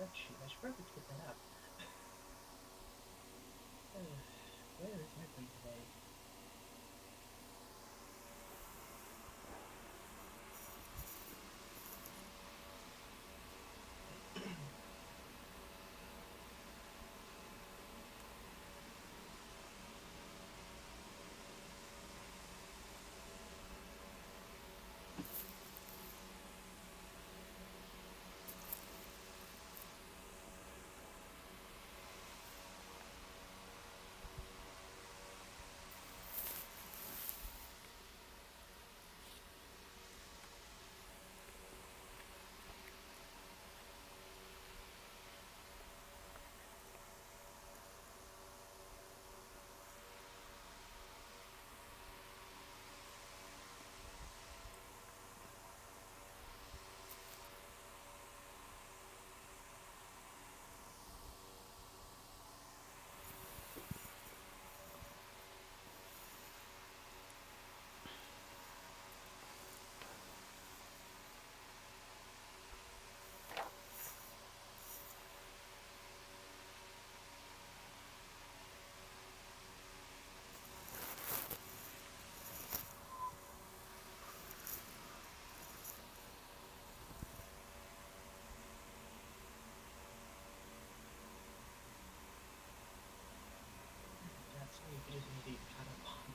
spreadsheet. I should probably get that up. Where is my brain today? That's all you can do to kind of bomb.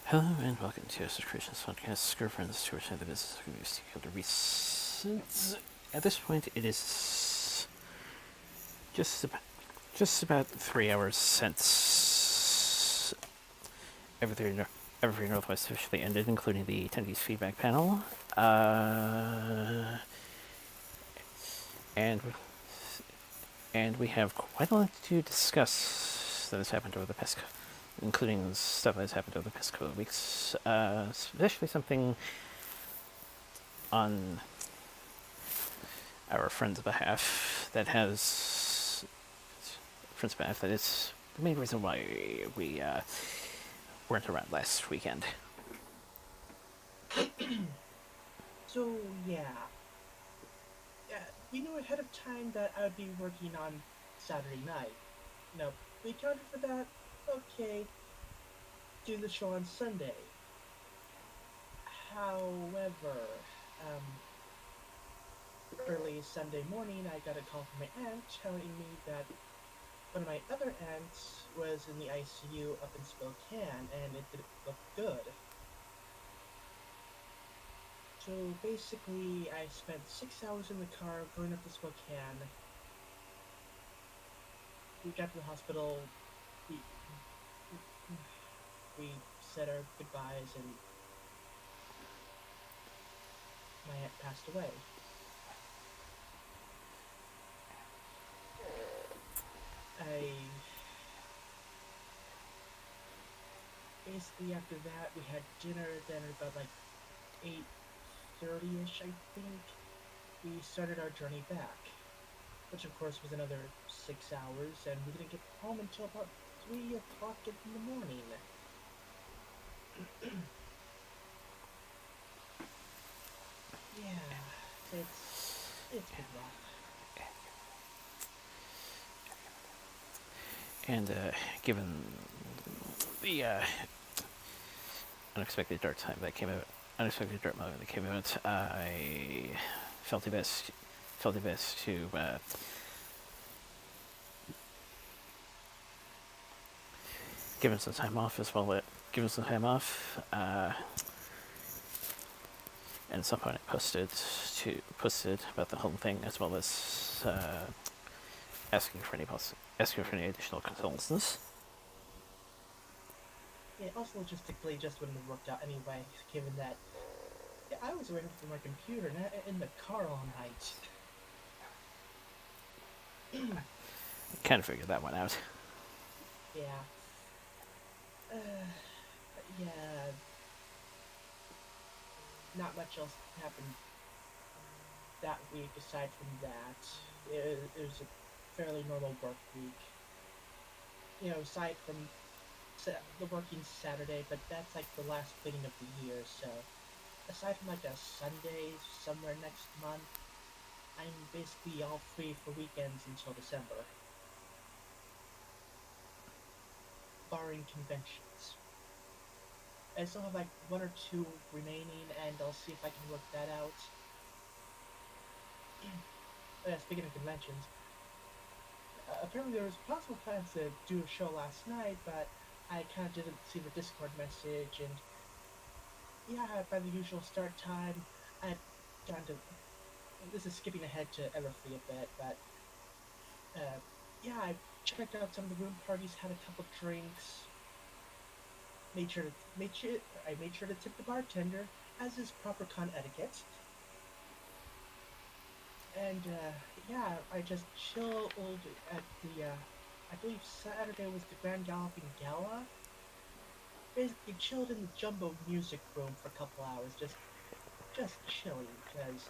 Hello and welcome to Yoda Soda Creations podcast, girlfriends to return the business of reviews to recent. At this point, it is just about 3 hours since Evergreen Northwest officially ended, including the attendees feedback panel. And we have quite a lot to discuss that has happened over the past, including stuff that has happened over the past couple of weeks, especially something on our friend's behalf that is the main reason why we weren't around last weekend. So yeah, we knew ahead of time that I would be working on Saturday night. No, we accounted for that. Okay, do the show on Sunday. However, early Sunday morning, I got a call from my aunt telling me that one of my other aunts was in the ICU up in Spokane, and it didn't look good. So basically, I spent 6 hours in the car going up to Spokane. We got to the hospital. We we said our goodbyes, and my aunt passed away. Basically after that we had dinner. Then about like 8:30ish, I think, we started our journey back, which of course was another 6 hours, and we didn't get home until about 3 o'clock in the morning. Yeah, it's been rough. And given the unexpected dark moment that came out, I felt it best to give him some time off and at some point I posted about the whole thing, as well as asking for any additional condolences. Yeah, also logistically, just wouldn't have worked out anyway, given that yeah, I was away from my computer and in the car all night. Kind of figured that one out. Yeah. But yeah, not much else happened that week aside from that. It was a fairly normal work week. You know, aside from the working Saturday, but that's like the last cleaning of the year, so aside from like a Sunday somewhere next month, I'm basically all free for weekends until December, barring conventions. I still have like one or two remaining, and I'll see if I can work that out. Speaking of conventions, apparently there was possible plans to do a show last night, but I kind of didn't see the Discord message, and yeah, by the usual start time, I had gone to. This is skipping ahead to Everfree a bit, but uh, yeah, I checked out some of the room parties, had a couple drinks, I made sure to tip the bartender, as is proper con etiquette. And yeah, I just chilled at the I believe Saturday was the Grand Galloping Gala. Basically chilled in the Jumbo Music Room for a couple hours, just chilling, because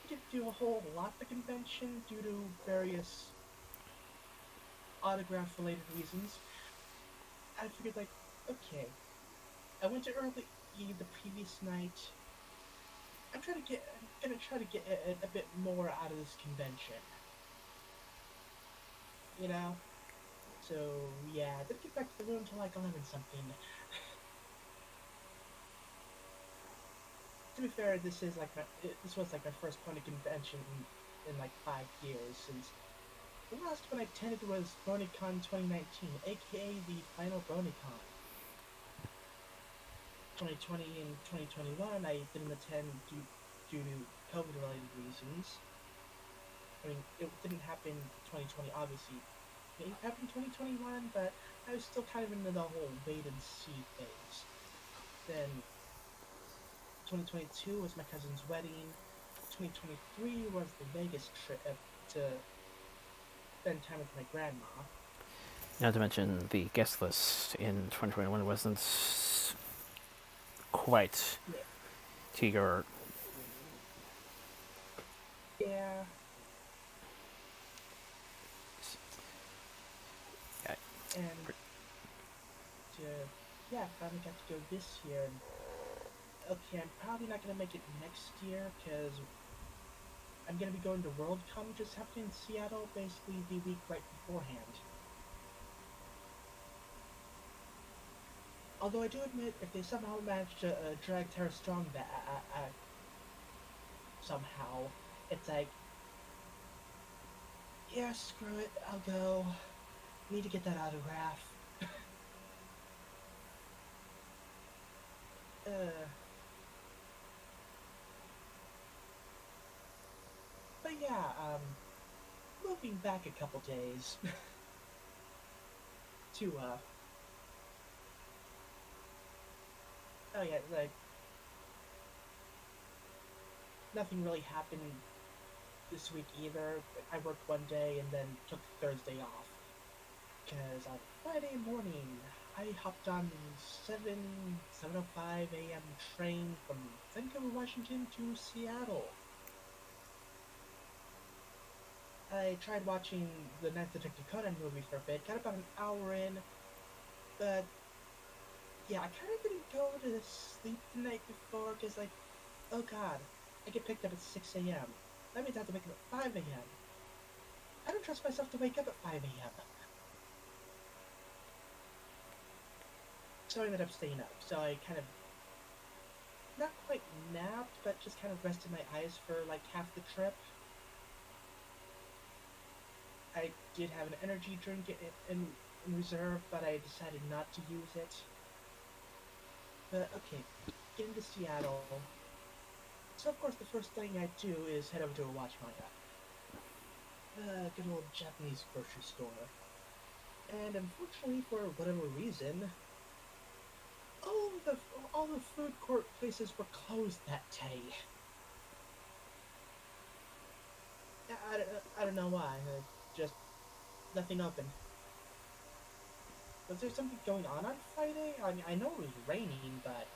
I didn't do a whole lot at the convention due to various autograph related reasons. I figured like, okay, I went to early the previous night. I'm gonna try to get a bit more out of this convention, you know. So yeah, I didn't get back to the room till like 11 something. To be fair, this was like my first pony convention in like 5 years, since the last one I attended was BronyCon 2019, aka the final BronyCon. 2020 and 2021 I didn't attend due to COVID related reasons. I mean, it didn't happen 2020, obviously. It happened 2021, but I was still kind of in the whole wait and see phase. Then 2022 was my cousin's wedding. 2023 was the Vegas trip to spend time with my grandma. Not to mention the guest list in 2021 wasn't quite Yeah, to your. yeah, Uh, and yeah, finally got to go this year. And okay, I'm probably not gonna make it next year because I'm gonna be going to Worldcon, which is happening in Seattle, basically the week right beforehand. Although I do admit, if they somehow manage to drag Tara Strong back somehow, it's like, yeah, screw it, I'll go. Need to get that autograph. uh, but yeah, moving back a couple days to oh yeah, like nothing really happened this week either. I worked one day and then took Thursday off because on Friday morning I hopped on 7:05 a.m. train from Vancouver, Washington to Seattle. I tried watching the Ninth Detective Conan movie for a bit, got about an hour in, but yeah, I kind of didn't go to sleep the night before because, like, oh god, I get picked up at 6 a.m. That means I have to wake up at 5 a.m. I don't trust myself to wake up at 5 a.m. So I ended up staying up. So I kind of, not quite napped, but just kind of rested my eyes for like half the trip. I did have an energy drink in reserve, but I decided not to use it. But okay, getting to Seattle. So of course the first thing I do is head over to a Watchmania. Good old Japanese grocery store. And unfortunately, for whatever reason, all the all the food court places were closed that day. I don't know why. Just nothing open. Was there something going on Friday? I mean, I know it was raining, but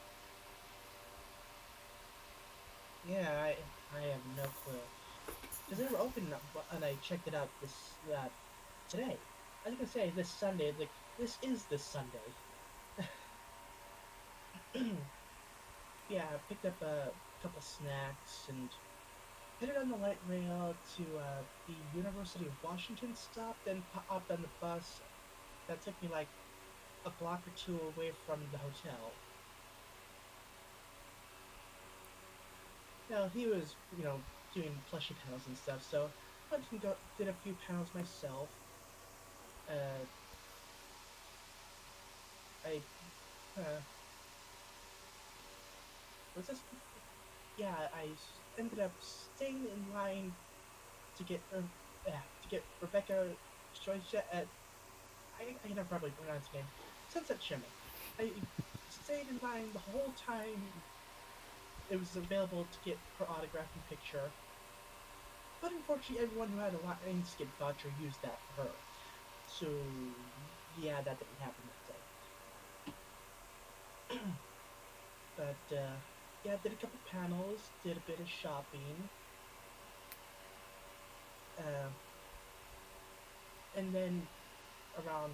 yeah, I have no clue. Because they were open, and I checked it out today. I was gonna say this Sunday. Like this is this Sunday. Yeah, I picked up a couple snacks and headed on the light rail to the University of Washington stop. Then hopped on the bus that took me like a block or two away from the hotel. Now he was, doing plushie panels and stuff, so I went and did a few panels myself. Uh, I uh, was this? Yeah, ended up staying in line to get Rebecca Joyce at I can probably pronounce the name. Sunset Shimmer. I stayed in line the whole time it was available to get her autograph and picture. But unfortunately, everyone who had a Lionsgate voucher used that for her. So, yeah, that didn't happen that day. But, yeah, did a couple panels, did a bit of shopping. Uh, and then around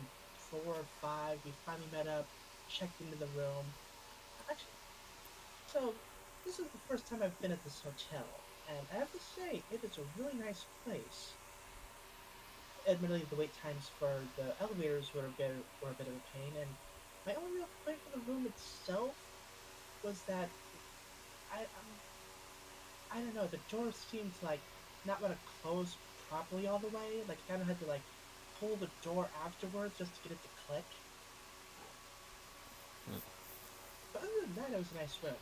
4 or 5, we finally met up, checked into the room. Actually, so this is the first time I've been at this hotel, and I have to say, it is a really nice place. Admittedly, the wait times for the elevators were a bit of a pain, and my only real complaint for the room itself was that I don't know, the door seemed to like not want to close properly all the way. Like I kind of had to like pull the door afterwards just to get it to click. But other than that, it was a nice room.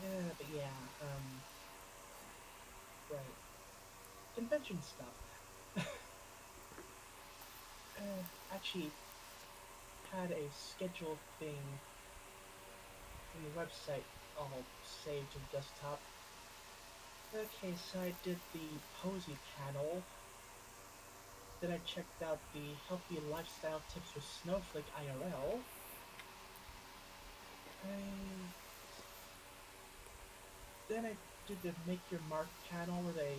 Yeah, but yeah, right. Convention stuff. Actually, had a scheduled thing in the website all saved to the desktop. Okay, so I did the Posey panel. Then I checked out the healthy lifestyle tips with Snowflake IRL. I Then I did the Make Your Mark panel where they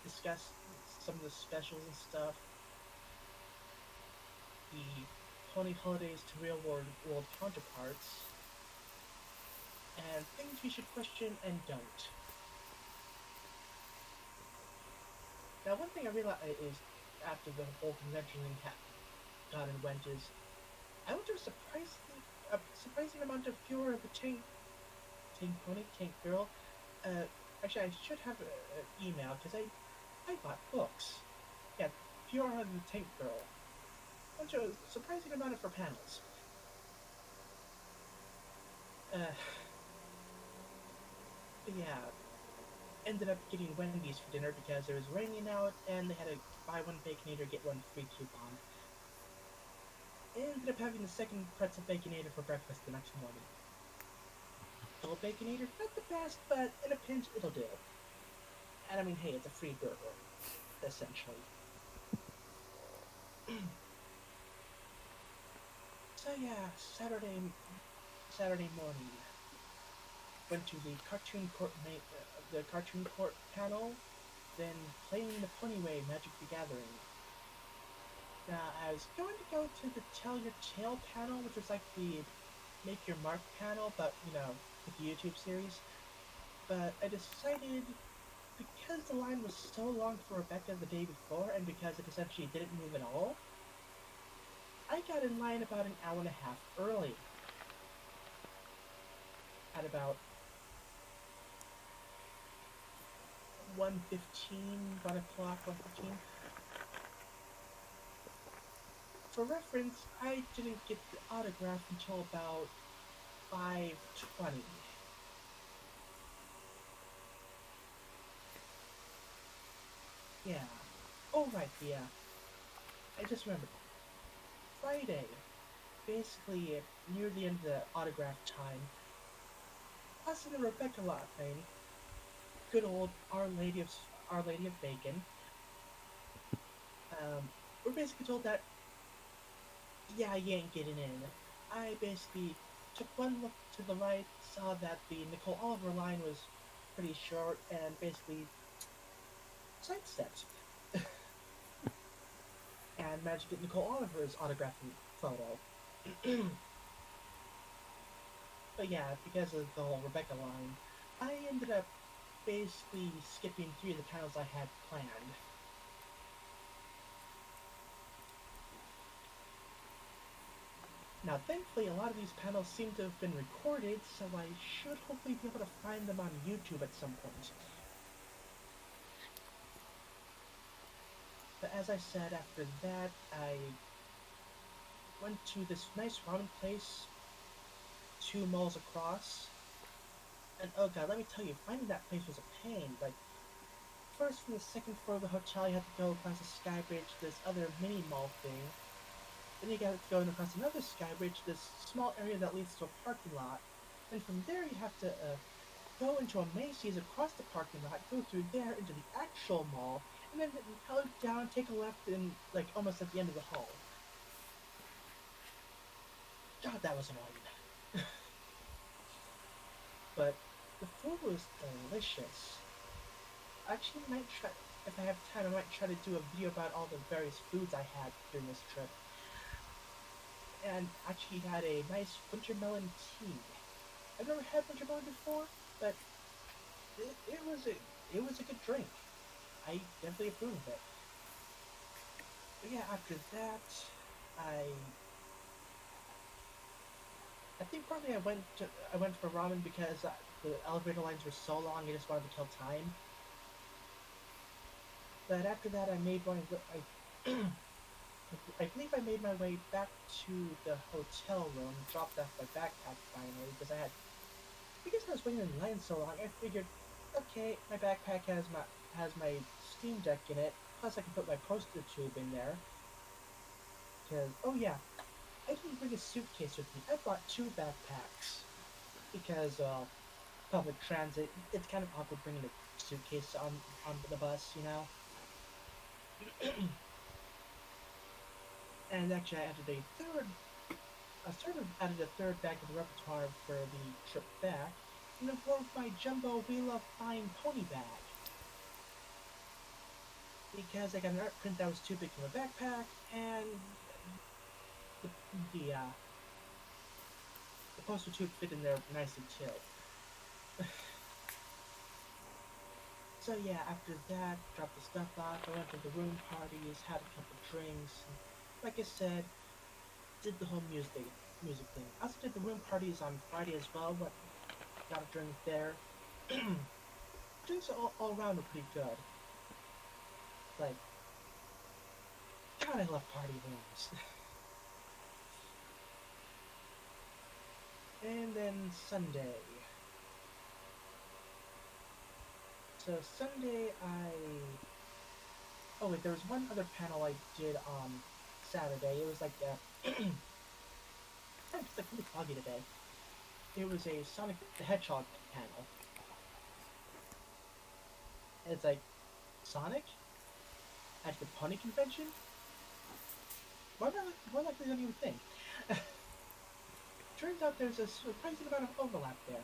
discussed some of the specials and stuff. The Pony Holidays to Real World Counterparts. And things you should question and don't. Now, one thing I realized is after the whole convention thing got and went is I went to a surprising amount of fewer of the Tank Pony, Tank Girl. Actually, I should have an email because I bought books. Yeah, fewer of the Tank Girl. Went to a surprising amount of her panels. Uh, but yeah, ended up getting Wendy's for dinner because it was raining out and they had a buy one Baconator get one free coupon. Ended up having the second pretzel Baconator for breakfast the next morning. Double Baconator, not the best, but in a pinch it'll do. And I mean, hey, it's a free burger, essentially. So yeah, Saturday morning, went to the Cartoon Court panel, then playing the Ponyway Magic the Gathering. Now I was going to go to the Tell Your Tale panel, which was like the Make Your Mark panel, but with the YouTube series. But I decided because the line was so long for Rebecca the day before, and because it essentially didn't move at all, I got in line about an hour and a half early. At about 1 o'clock, 1:15. For reference, I didn't get the autograph until about 5:20. Yeah. Oh, right, yeah. I just remembered. Friday, basically near the end of the autograph time, us and Rebecca Lotlane, good old Our Lady of Bacon, we're basically told that, yeah, you ain't getting in. I basically took one look to the right, saw that the Nicole Oliver line was pretty short, and basically sidestepped and managed to get Nicole Oliver's autography photo. But yeah, because of the whole Rebecca line, I ended up basically skipping three of the panels I had planned. Now, thankfully, a lot of these panels seem to have been recorded, so I should hopefully be able to find them on YouTube at some point. But as I said, after that, I went to this nice ramen place 2 malls across. And oh god, let me tell you, finding that place was a pain. Like, first from the second floor of the hotel, you had to go across the sky bridge to this other mini mall thing. Then you got to go across another sky bridge, this small area that leads to a parking lot. And from there, you have to go into a Macy's across the parking lot, go through there into the actual mall, and then look down, take a left, and like almost at the end of the hall. God, that was annoying. But the food was delicious. Actually, I might try, if I have time, I might try to do a video about all the various foods I had during this trip. And actually had a nice winter melon tea. I've never had winter melon before, but it was a good drink. I definitely approve of it. But yeah, after that, I I think partly I went for ramen because the elevator lines were so long. I just wanted to kill time. But after that, I made one. I believe I made my way back to the hotel room, dropped off my backpack finally because I was waiting in line so long. I figured, okay, my backpack has my Steam Deck in it. Plus, I can put my poster tube in there. Because oh yeah, I didn't bring a suitcase with me. I brought 2 backpacks because public transit. It's kind of awkward bringing a suitcase on the bus, you know. And actually, I sort of added a third bag to the repertoire for the trip back, in the form of my jumbo Wheel of Fine pony bag. Because I got an art print that was too big for my backpack, and the the, uh, the poster tube fit in there nicely too. So yeah, after that, dropped the stuff off. I went to the room parties, had a couple drinks. And like I said, did the whole music thing. I also did the room parties on Friday as well. But got a drink there. Drinks all around were pretty good. Like, God, I love party rooms. And then Sunday. So Sunday, oh wait, there was one other panel I did on Saturday. It was like it's like really foggy today. It was a Sonic the Hedgehog panel. And it's like Sonic at the pony convention. More likely than you would think. Turns out there's a surprising amount of overlap there.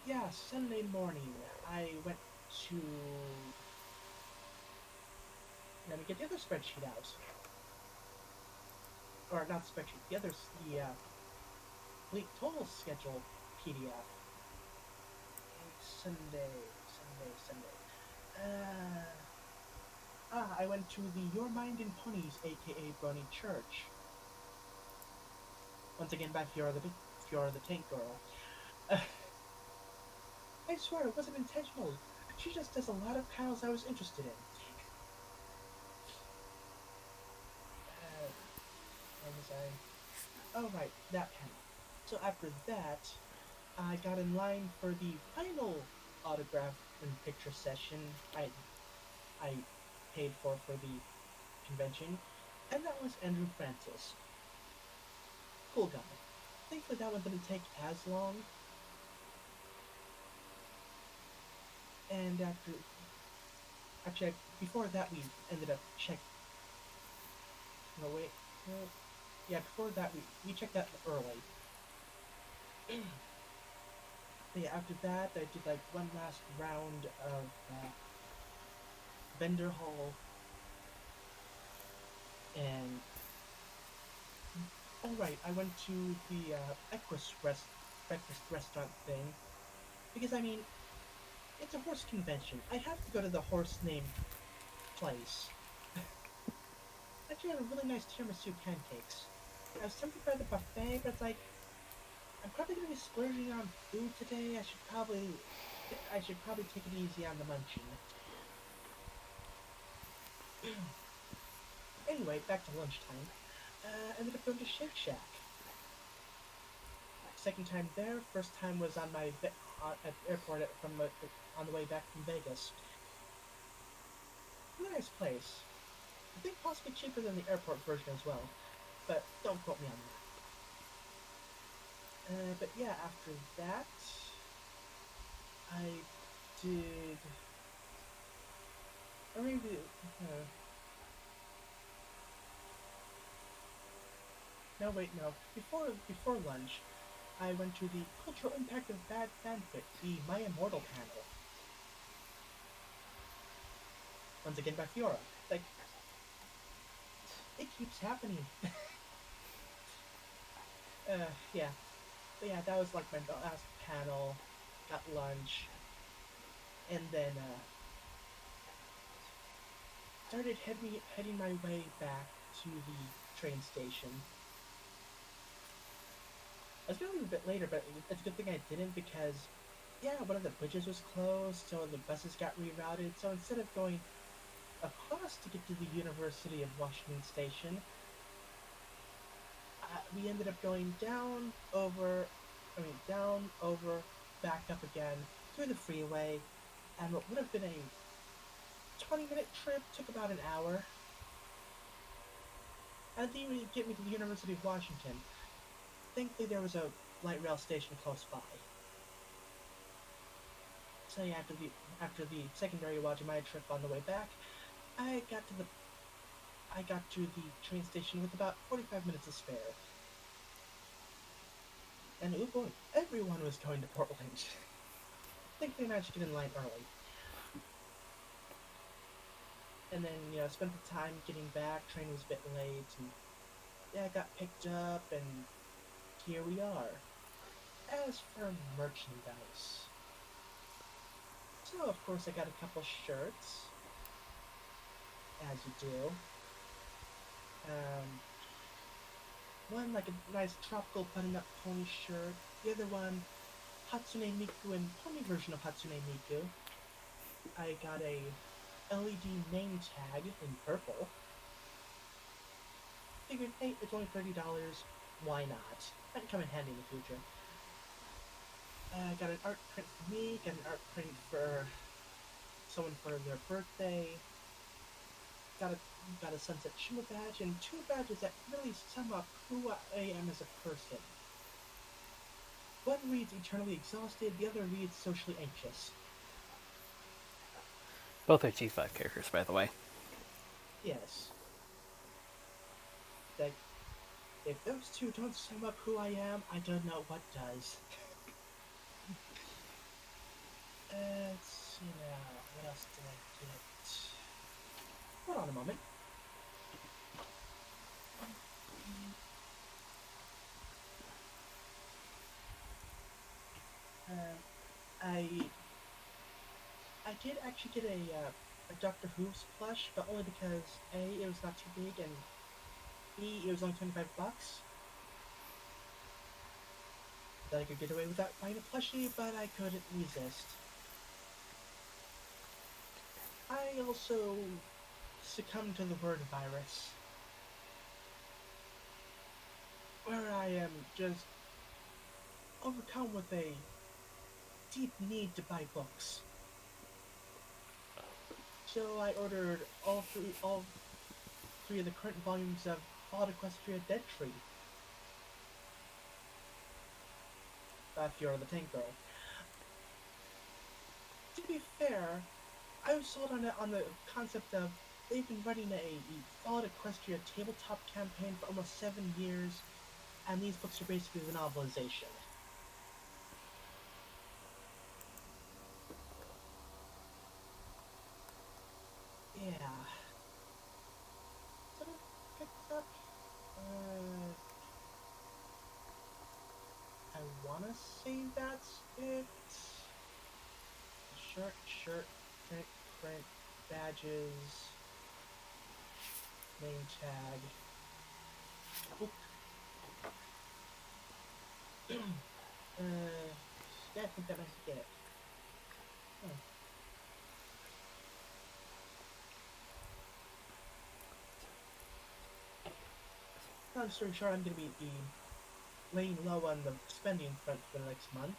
Yeah, Sunday morning I went to. Let me get the other spreadsheet out. Or not spreadsheet. The fleet total schedule PDF. Sunday. I went to the Your Mind and Ponies, aka Brony Church. Once again by Fiora the Tank Girl. I swear it wasn't intentional. She just does a lot of panels I was interested in. Where was I? Oh right, that panel. So after that, I got in line for the final autograph and picture session. I paid for the convention, and that was Andrew Francis. Cool guy. Thankfully, that one didn't take as long. And actually, before that, we ended up check. No wait, no, yeah. Before that, we checked that early. But yeah, after that, I did like one last round of vendor hall, and oh right, I went to the breakfast restaurant thing because I mean it's a horse convention. I have to go to the horse named place. Actually, had a really nice tiramisu pancakes. I was tempted by the buffet, but it's like I'm probably gonna be splurging on food today. I should probably take it easy on the munching. Anyway, back to lunchtime. Ended up going to Shake Shack. Second time there. First time was on my at the airport on the way back from Vegas. Really nice place. I think possibly cheaper than the airport version as well, but don't quote me on that. But yeah, after that, I did. Or maybe. No, wait, no. Before lunch, I went to the Cultural Impact of Bad Fanfic, the My Immortal panel. Once again by Fiora. Like, it keeps happening. Yeah. But yeah, that was like my last panel. Got lunch. And then, started heading my way back to the train station. I was gonna leave a bit later, but it's a good thing I didn't because, yeah, one of the bridges was closed, so the buses got rerouted. So instead of going across to get to the University of Washington Station, we ended up going down, back up again, through the freeway, and what would have been a 20-minute trip took about an hour. And then would get me to the University of Washington. Thankfully, there was a light rail station close by. So yeah, after the secondary Wajimaya trip on the way back, I got to the train station with about 45 minutes to spare. And oh boy, everyone was going to Portland. Thankfully, I managed to get in line early. And then, spent the time getting back. Train was a bit late, and yeah, I got picked up, and here we are. As for merchandise, so of course I got a couple shirts, as you do. One like a nice tropical button-up pony shirt. The other one, Hatsune Miku and pony version of Hatsune Miku. I got a LED name tag in purple. Figured, hey, it's only $30. Why not? Might come in handy in the future. Got an art print for me. Got an art print for someone for their birthday. Got a Sunset Shima badge, and two badges that really sum up who I am as a person. One reads Eternally Exhausted, the other reads Socially Anxious. Both are G5 characters, by the way. Yes. Like, if those two don't sum up who I am, I don't know what does. Let's see now, what else did I get? Hold on a moment. I did actually get a Doctor Who's plush, but only because A, it was not too big, and B, it was only $25. That I could get away without buying a plushie, but I couldn't resist. I also succumbed to the word virus, where I am just overcome with a deep need to buy books. So I ordered all three of the current volumes of Fallout Equestria Dead Tree. Fiora the Tank Girl. To be fair, I was sold on the concept of they've been running a Fallout Equestria tabletop campaign for almost 7 years, and these books are basically the novelization. Yeah. So I picked up. I wanna say that's it. Shirt, print, badges, name tag. Book. Yeah, I think that might be it. Huh. Long story short, I'm gonna be laying low on the spending front for the next month.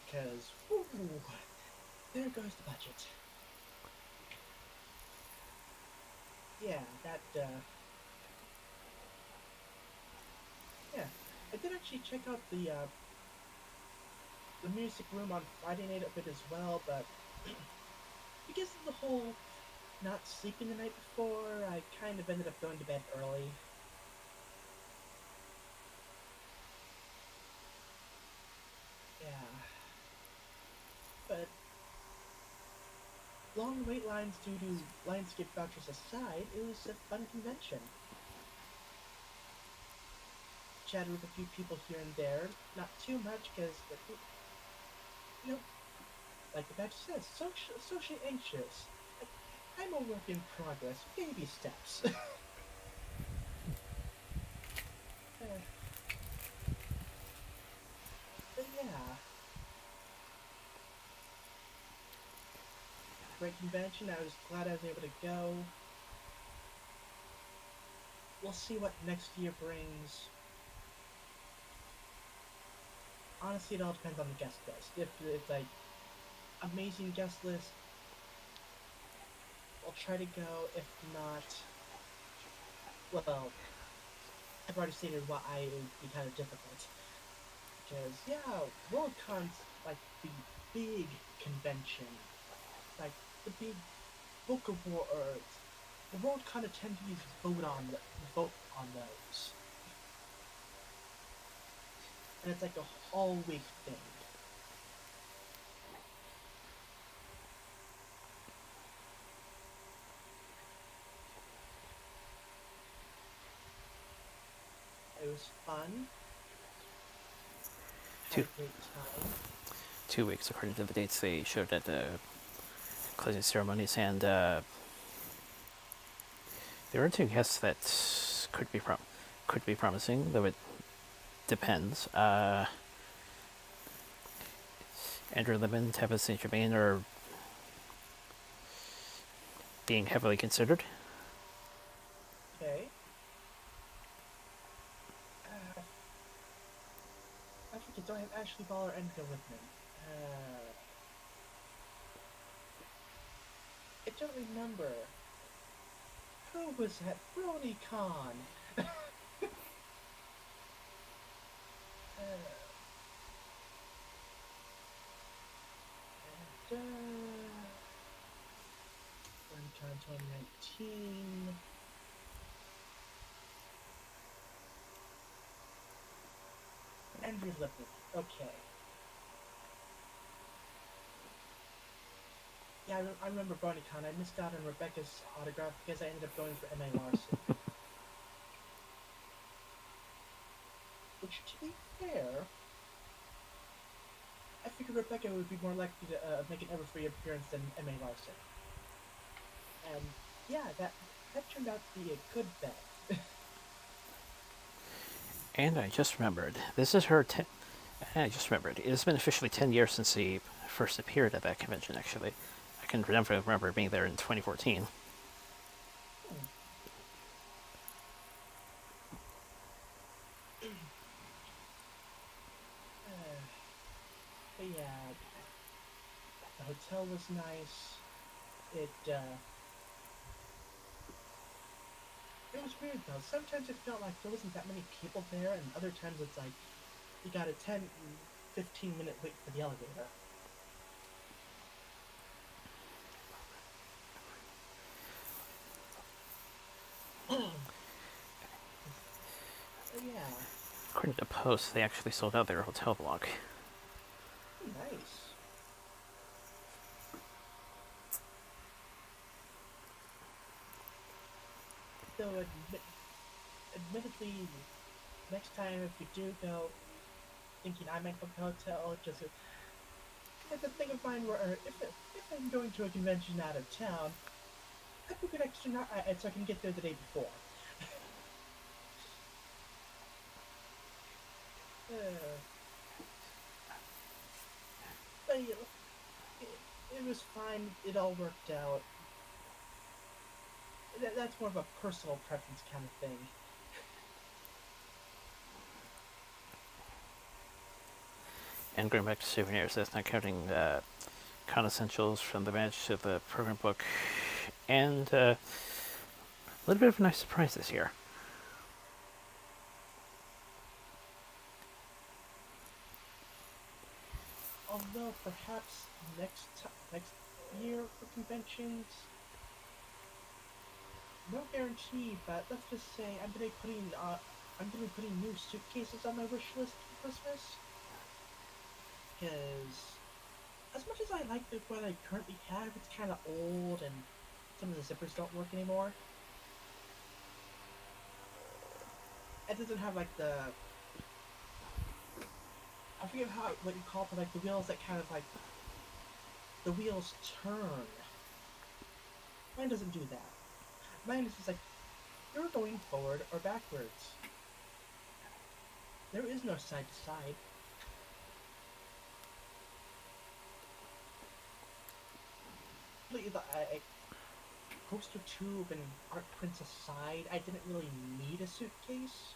Because, there goes the budget. Yeah, yeah. I did actually check out the music room on Friday night a bit as well, but because of the whole not sleeping the night before, I kind of ended up going to bed early. Yeah. But long wait lines due to Lionsgate vouchers aside, it was a fun convention. Chatted with a few people here and there, not too much because, you know, like the badge says, socially anxious. I'm a work in progress, baby steps. But yeah, great convention. I was glad I was able to go. We'll see what next year brings. Honestly, it all depends on the guest list. If it's like amazing guest list, I'll try to go. If not, well, I've already stated why it would be kind of difficult. Because yeah, Worldcon's like the big convention, like the big book awards. The Worldcon attendees vote on those, and it's like a all week thing. It was fun. Had Two a great time. 2 weeks according to the dates they showed at the closing ceremonies, and there are two guests that could be promising, though it depends. Andrew Lemon, Teva St. Germain are being heavily considered. Okay. I forget. Do I have Ashley Ball or Edgar with me? I don't remember. Who was at BronyCon? BronyCon 2019. Andrew Lippert. Okay. Yeah, I remember BronyCon. I missed out on Rebecca's autograph because I ended up going for M.A. Larson. Which, to be fair, I figured Rebecca would be more likely to make an Everfree appearance than M.A. Larson. And yeah, that turned out to be a good bet. And I just remembered, this is her. I just remembered, it has been officially 10 years since he first appeared at that convention, actually. I can remember being there in 2014. But yeah, the hotel was nice. it was weird though. Sometimes it felt like there wasn't that many people there, and other times it's like you got a 10-15 minute wait for the elevator. Yeah. According to Post, they actually sold out their hotel block. Nice. Though, admittedly, next time if you do go, thinking I might book a hotel, just it's a thing of mine where if I'm going to a convention out of town, I book an extra night so I can get there the day before. uh, but it was fine. It all worked out. That's more of a personal preference kind of thing. And going back to souvenirs, that's not counting con essentials from the match to the program book, and a little bit of a nice surprise this year. Although perhaps next year for conventions, no guarantee. But let's just say I'm gonna be putting new suitcases on my wish list for Christmas. Because as much as I like what I currently have, it's kind of old and some of the zippers don't work anymore. It doesn't have like I forget what you call it, but like the wheels that kind of like the wheels turn. Mine doesn't do that. Mine is just like you're going forward or backwards. There is no side to side. Poster tube and art prints aside, I didn't really need a suitcase.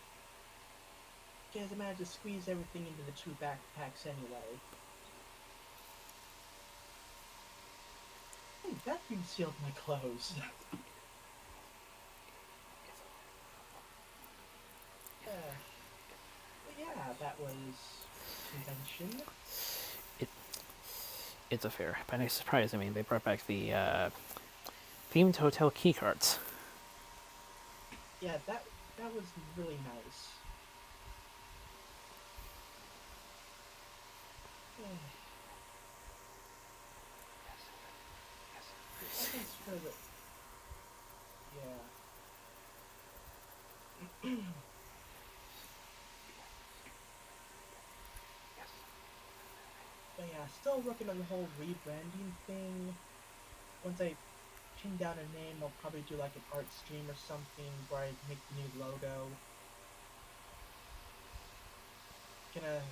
Because I managed to squeeze everything into the 2 backpacks anyway. Hey, vacuum sealed my clothes. But yeah, that was convention. It's a fair but nice surprise. I mean, they brought back the themed hotel key cards. Yeah, that was really nice. I can sure that. Yeah. But yeah, still working on the whole rebranding thing. Once I pin down a name, I'll probably do like an art stream or something where I make the new logo. Gonna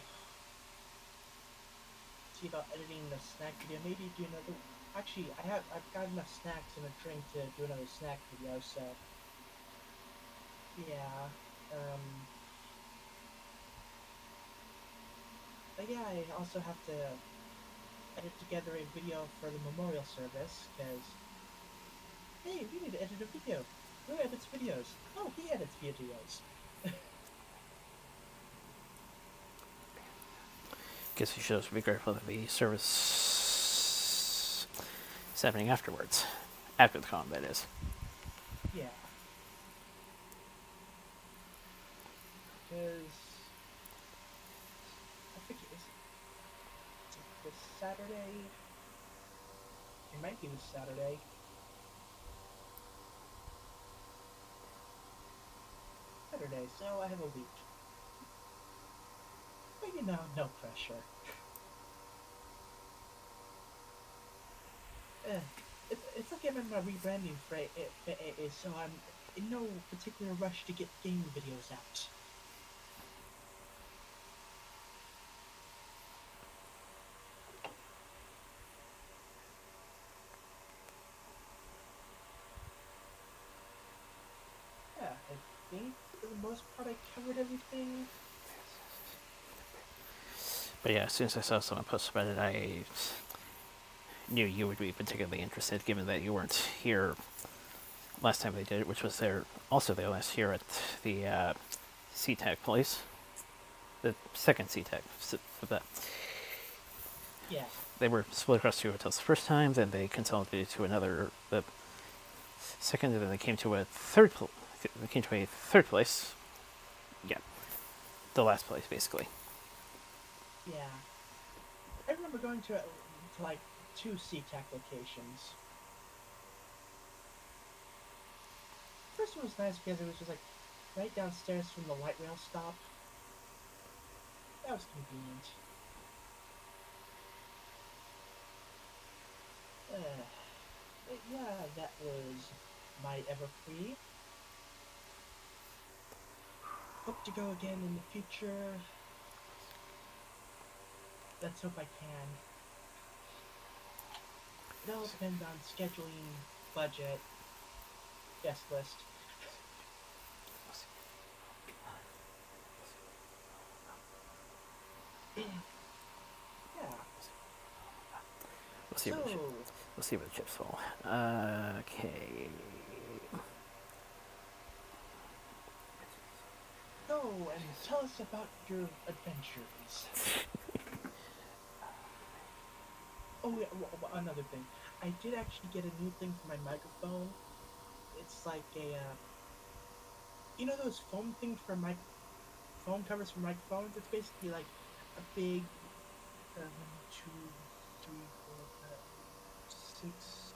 see about editing the snack video. Maybe do another. Actually, I've got enough snacks and a drink to do another snack video. So yeah. But yeah, I also have to edit together a video for the memorial service, because, hey, we need to edit a video. Who edits videos? Oh, he edits videos. Guess you should also be grateful that the service is happening afterwards. After the con, that is. Yeah. Because I think it's this Saturday. It might be this Saturday. So I have a week. But you know, no pressure. It's like I'm in my rebranding phase, so I'm in no particular rush to get game videos out. Yeah, I think for the most part I covered everything. But yeah, as soon as I saw someone post about it, I knew you would be particularly interested, given that you weren't here last time they did it, which was also their last year at the SeaTac place. The second SeaTac. Yeah. They were split across two hotels the first time, then they consolidated to another the second, and then they came to a third. They came to a third place. Yeah, the last place, basically. Yeah. I remember going to like 2 SeaTac locations. First one was nice because it was just like right downstairs from the light rail stop. That was convenient. But yeah, that was my Everfree. Hope to go again in the future. Let's hope I can. It all depends on scheduling, budget, guest list. Yeah. We'll see. We'll see where the chips fall. Okay. Go and tell us about your adventures. Oh yeah, another thing. I did actually get a new thing for my microphone. It's like a, you know those foam things for phone covers for microphones? It's basically like a big, 1, 2, 3, 4, 5, 6.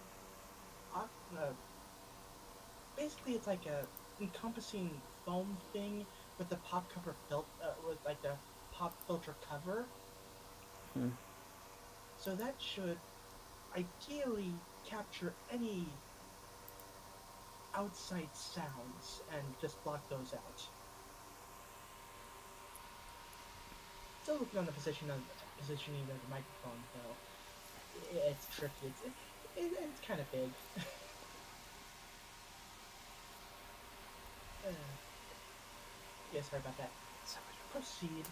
Basically, it's like a encompassing foam thing with the pop cover with like the pop filter cover. So that should ideally capture any outside sounds and just block those out. Still looking on the positioning of the microphone though. It's tricky. It's kind of big. Yeah, sorry about that. Proceed.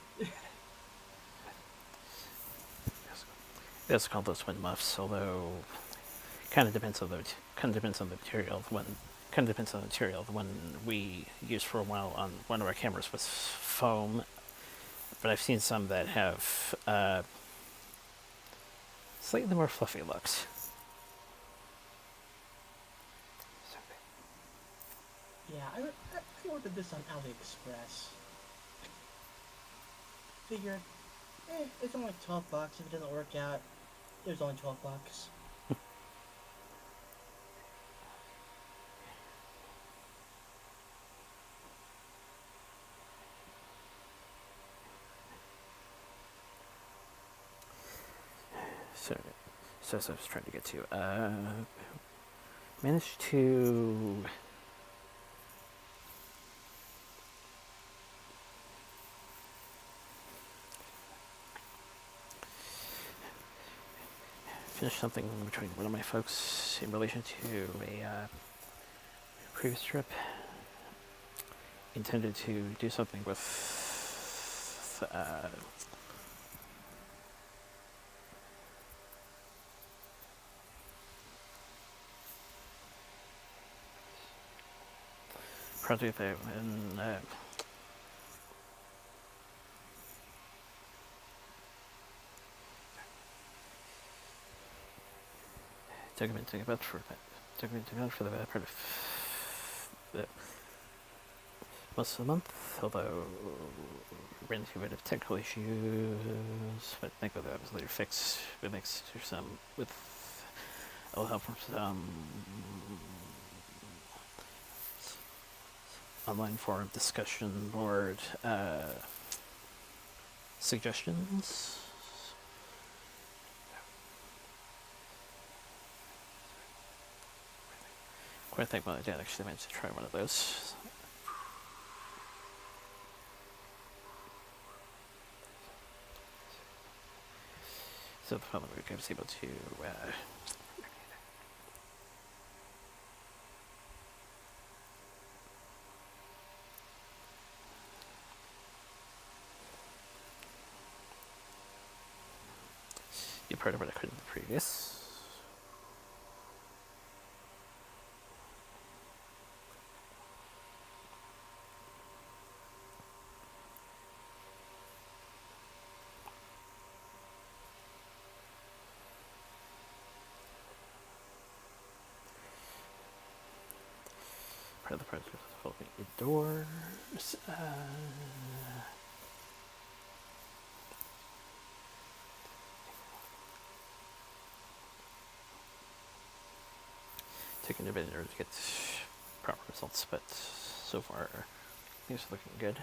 They also call those wind muffs, although kind of depends on the material. Kind of depends on the material. The one we used for a while on one of our cameras was foam, but I've seen some that have slightly more fluffy looks. Yeah, I ordered this on AliExpress. Figured, it's only like $12. If it doesn't work out, there's only $12. So as I was trying to get to, managed to finish something between one of my folks in relation to a previous trip. Intended to do something with project that and documenting about for the better part of most of the month, although ran into a bit of technical issues, but I think that was later fixed with thanks to some with a little help from some online forum discussion board suggestions. Quite think my dad actually managed to try one of those. So the following week I was able to be part of what I couldn't the previous. part of the project involving indoors. Taking a bit in order to get proper results, but so far things are looking good.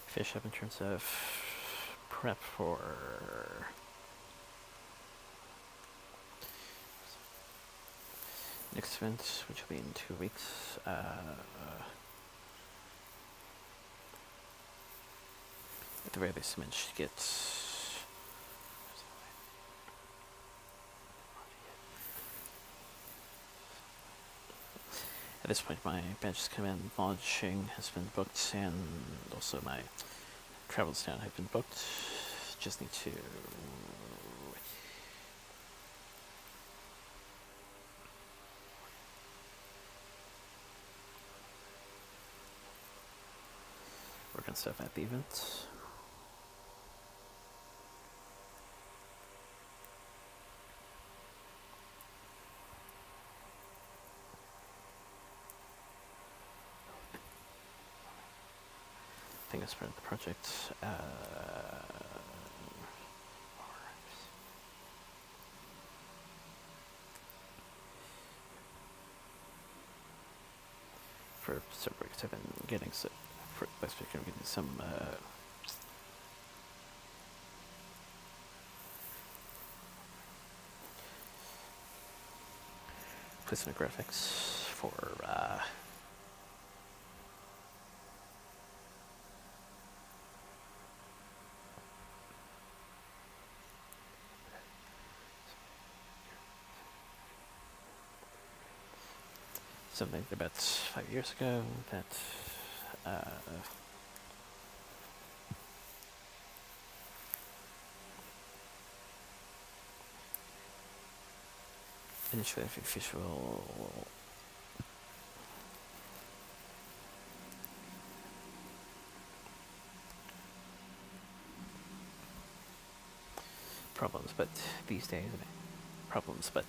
Finish up in terms of prep for next event, which will be in 2 weeks. At the very least, I managed to get at this point my Badges Command launching has been booked, and also my travels down have been booked. Just need to work on stuff at the event. I think that's part of the project. For some breaks, I've been getting some. For last week, I'm getting some. Graphics for something about 5 years ago that initially I think visual problems, but these days problems, but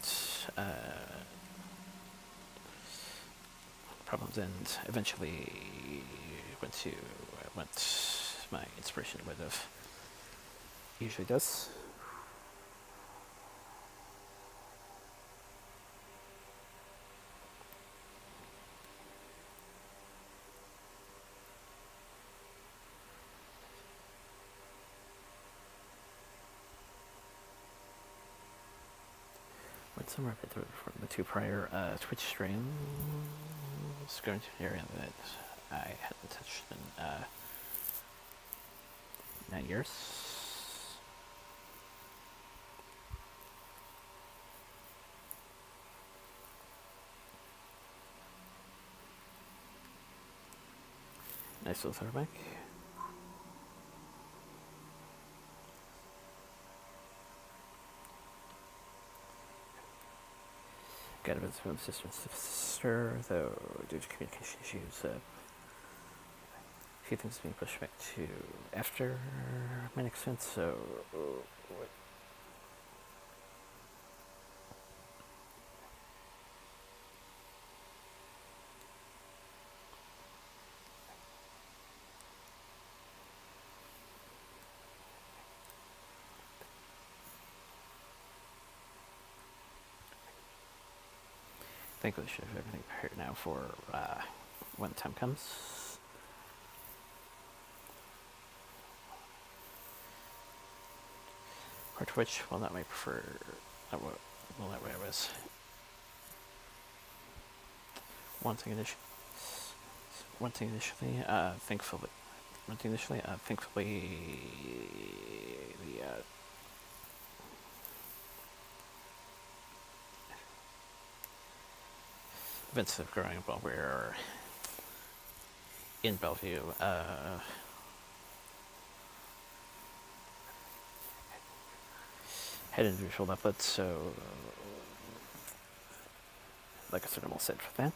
problems, and eventually went my inspiration would have usually does. Went somewhere a bit from the 2 prior Twitch streams, going to an area that I hadn't touched in 9 years. Nice little throwback. Got a bit from sister, though due to communication issues, a few things being pushed back to after my next event, so thankfully should have everything prepared now for when the time comes. For Twitch, well, that might prefer. That way I was wanting initially. Thankfully, the events that are growing up while we're in Bellevue. Had individual outlets, so like a suitable set for that.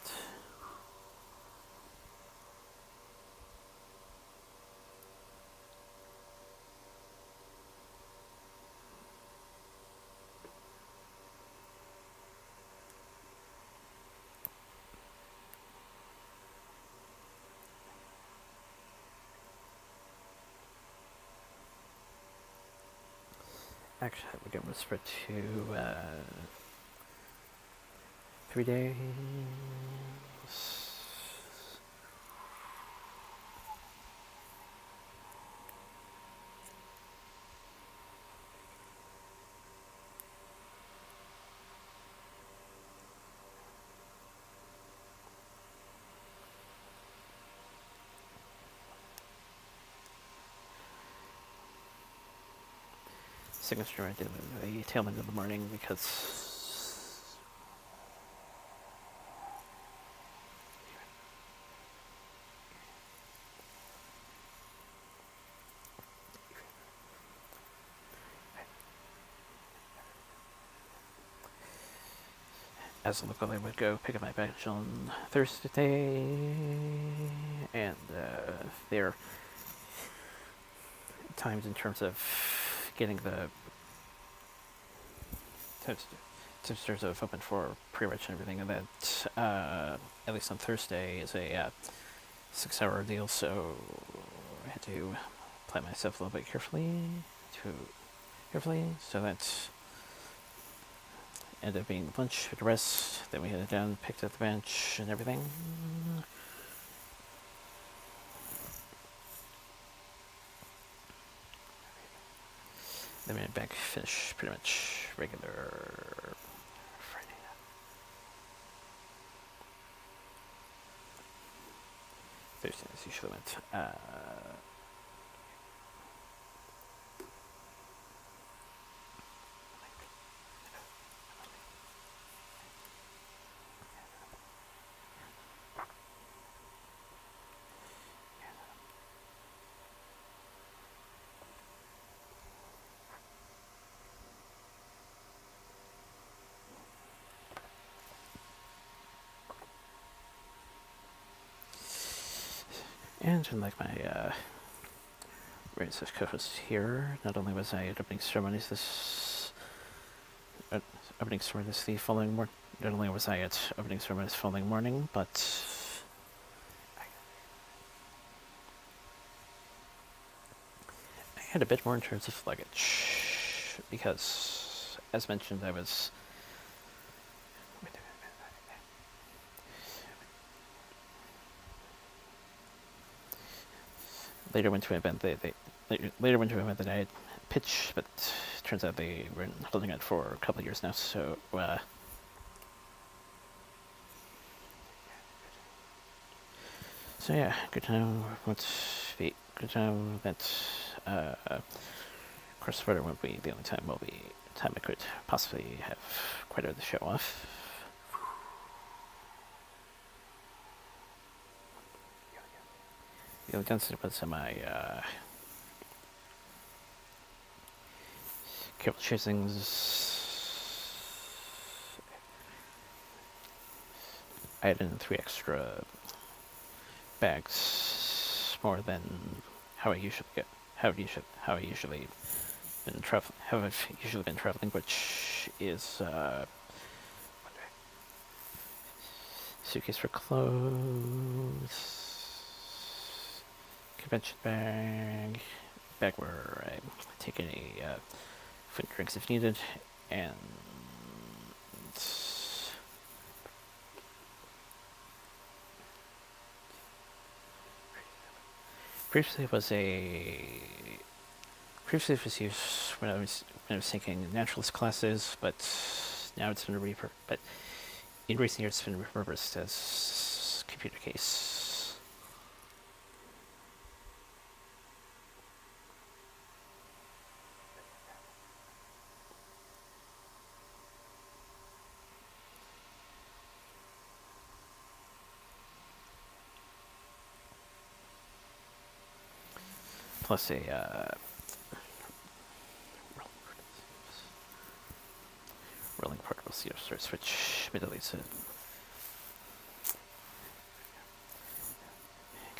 Actually, we're going to spread to 3 days. Signature I did the tail end of the morning because as a local I would go pick up my badge on Thursday, and their times in terms of getting the testers have opened for pre-reg and everything, and that at least on Thursday is a 6-hour deal, so I had to plan myself a little bit carefully, so that ended up being lunch for the rest. Then we headed down, picked up the bench and everything. Then we went back, finish pretty much regular Friday. Thursday as usually went. And unlike my racist co-host here, not only was I at opening ceremonies the following morning, not only was I at opening ceremonies the following morning, but I had a bit more in terms of luggage, because, as mentioned, I was later went to an event that I had pitched, but turns out they were holding it for a couple of years now. So yeah, good to know good to know that cross-border won't be the only time I could possibly have quite a bit of the show off. The only downside was my careful choosings. I had in 3 extra bags, more than how I've usually been traveling, which is suitcase for clothes, convention bag where I take any food and drinks if needed, and previously it was used when I was taking naturalist classes, but now it's been but in recent years it's been repurposed as computer case. Plus a rolling portable switch middle is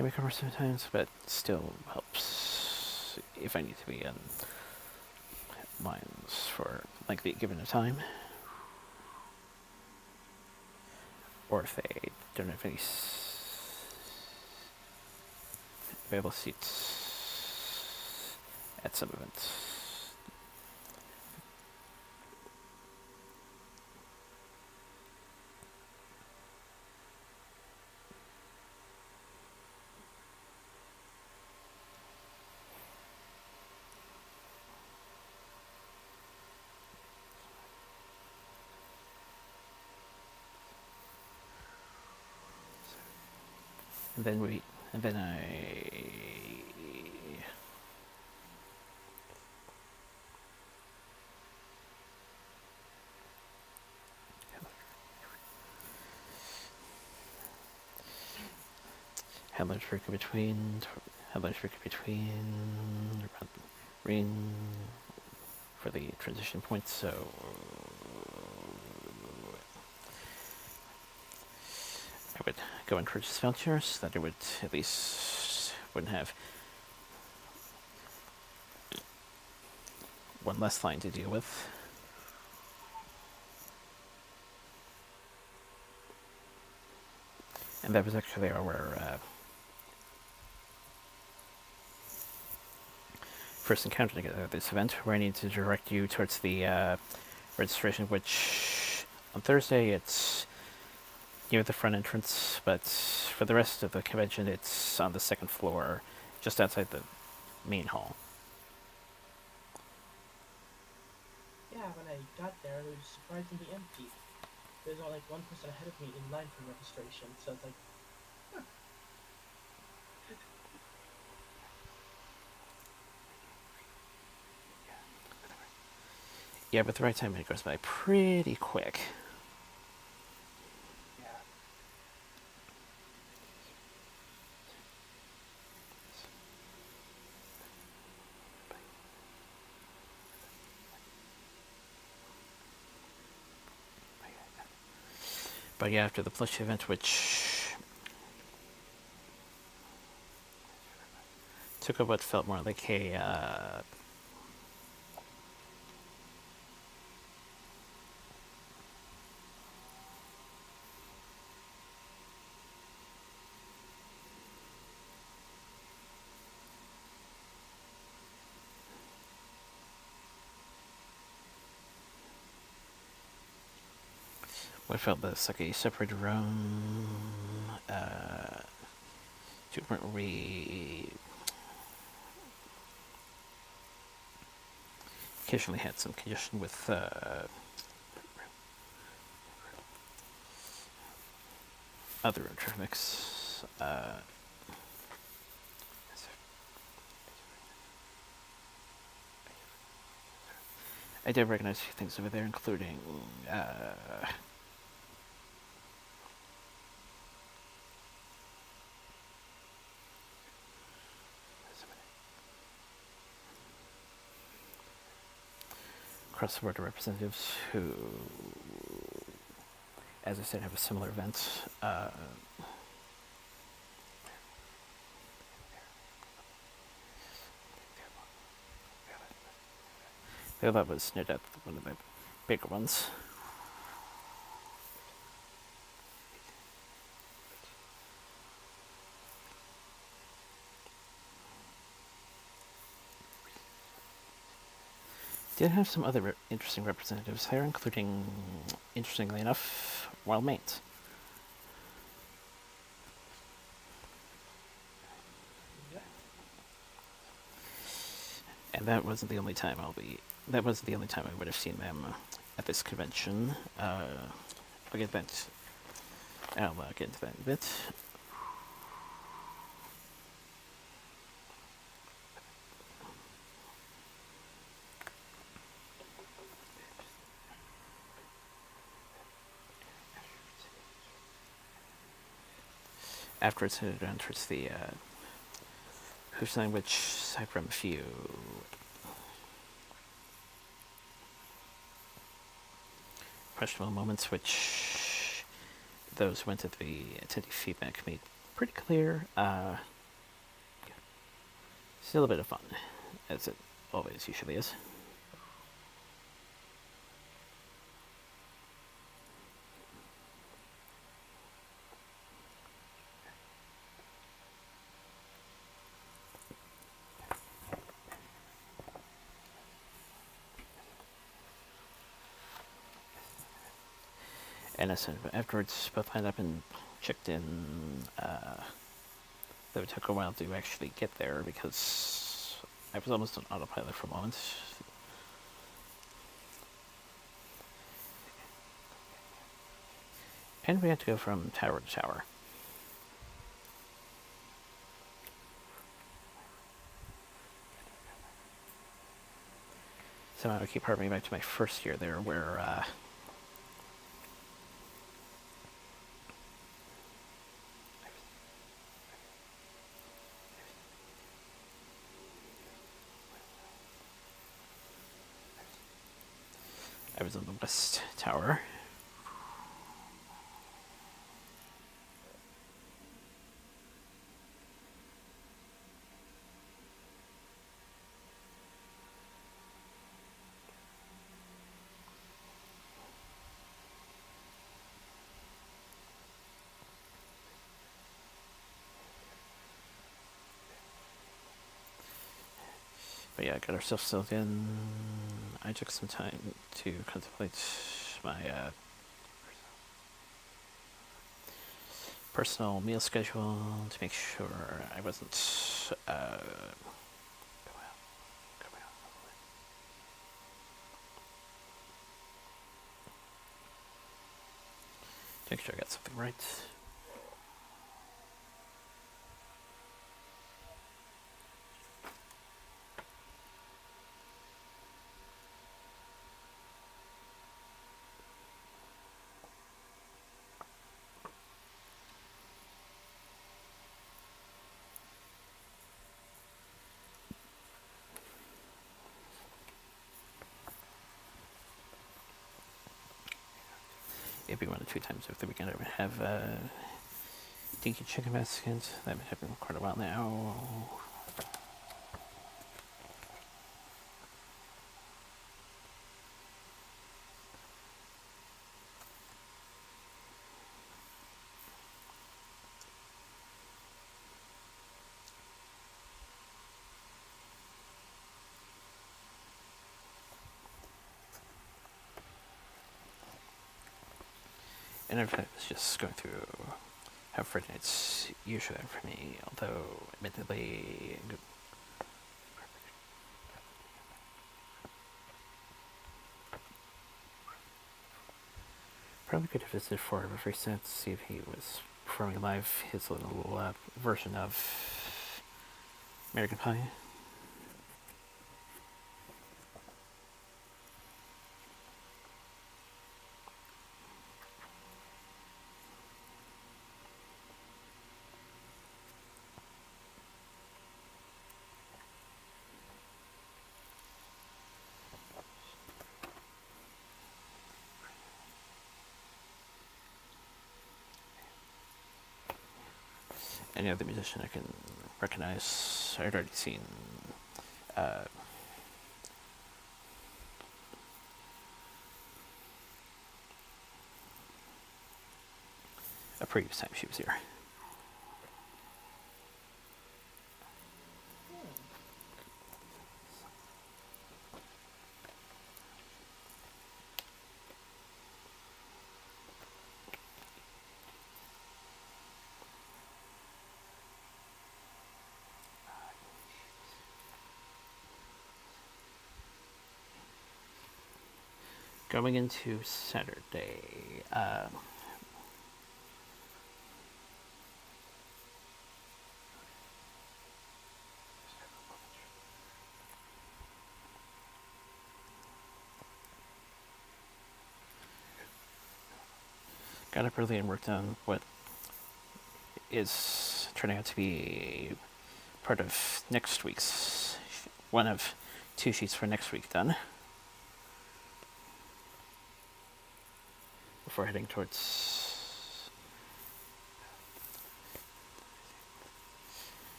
can be covered sometimes, but still helps if I need to be in lines for lengthy given a time. Or if they don't have any available seats at some events. And then I had lunch break in between, ring for the transition point, so I would go and purchase vouchers so that I would at least wouldn't have one less line to deal with. And that was actually our first encounter together at this event, where I need to direct you towards the registration, which on Thursday it's near the front entrance, but for the rest of the convention it's on the second floor, just outside the main hall. Yeah, when I got there, it was surprisingly empty. There's only like one person ahead of me in line for registration, so it's like, huh. Yeah, but the right time it goes by pretty quick. Yeah. But yeah, after the plush event, which took up what felt more like a what felt less like a separate room, to a point where we occasionally had some congestion with other traffics. I did recognize a few things over there, including cross-border representatives who, as I said, have a similar event. That was no doubt one of the bigger ones. Did have some other interesting representatives there, including, interestingly enough, Wild Mates. Yeah. And that wasn't the only time I would have seen them at this convention. I'll get into that in a bit. Afterwards, headed down towards the Hoosh line, which aside from a few questionable moments, which those who went to the attendee feedback made pretty clear. Still a bit of fun, as it always usually is. And as afterwards, both lined up and checked in. Though it took a while to actually get there because I was almost on autopilot for a moment. And we had to go from tower to tower. Somehow I keep harping back to my first year there where I was on the west tower. But yeah, got ourselves settled in. I took some time to contemplate my personal meal schedule to make sure I wasn't to make sure I got something right. Maybe 1 or 2 times over the weekend I would have dinky chicken Mexicans. That been happening for quite a while now. And I was just going through how Friday nights usually are for me, although admittedly probably could have visited for him every set to see if he was performing live his little version of American Pie. Any other musician I can recognize, I'd already seen a previous time she was here. Going into Saturday, got up early and worked on what is turning out to be part of next week's, one of 2 sheets for next week done. Before heading towards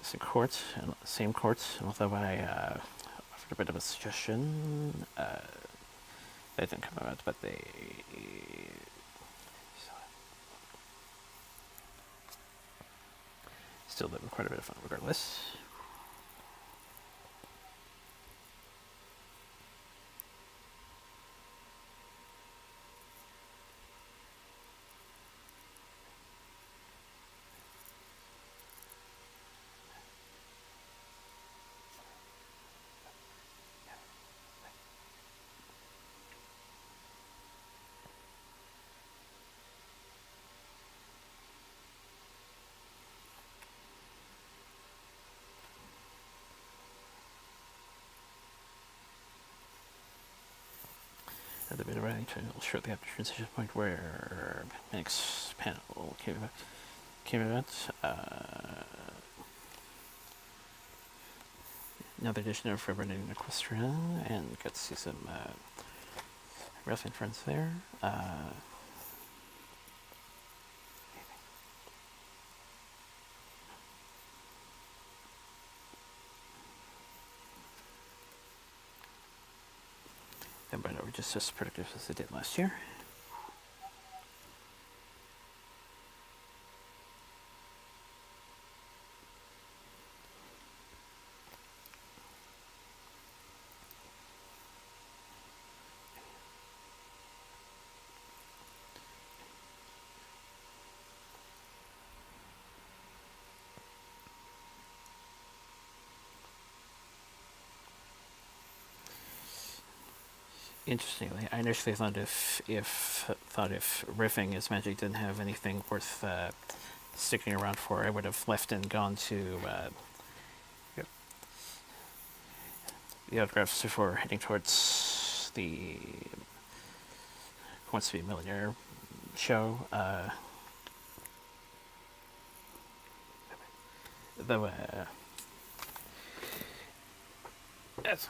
same court, and although I offered a bit of a suggestion, they didn't come about, but they still did quite a bit of fun regardless. At the bit of writing shortly after transition point where next panel came about. Another edition of Forever in Equestria, and got to see some wrestling friends there. Then by now we're just as productive as they did last year. Interestingly, I initially thought if riffing as Magic didn't have anything worth sticking around for, I would have left and gone to the autographs before heading towards the Who Wants to Be a Millionaire show. Though, as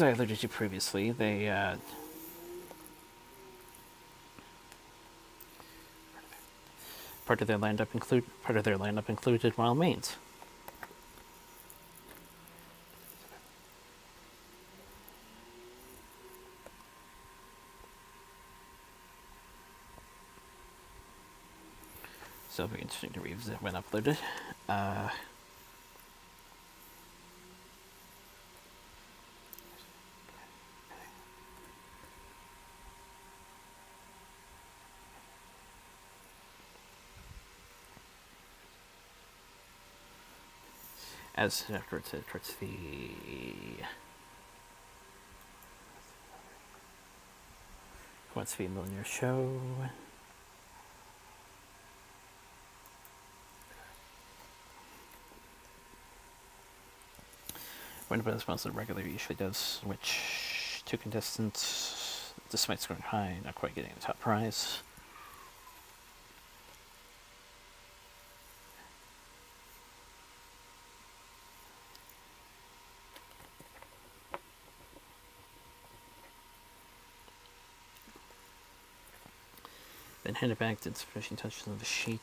I alluded to previously, they part of their lineup included Wild Mains. So it'll be interesting to revisit when uploaded. As afterwards, towards the Who Wants to Be a Millionaire show. When about as well as it regularly usually does, which two contestants, despite scoring high, not quite getting the top prize. Then hand it back, did some finishing touches on the sheet.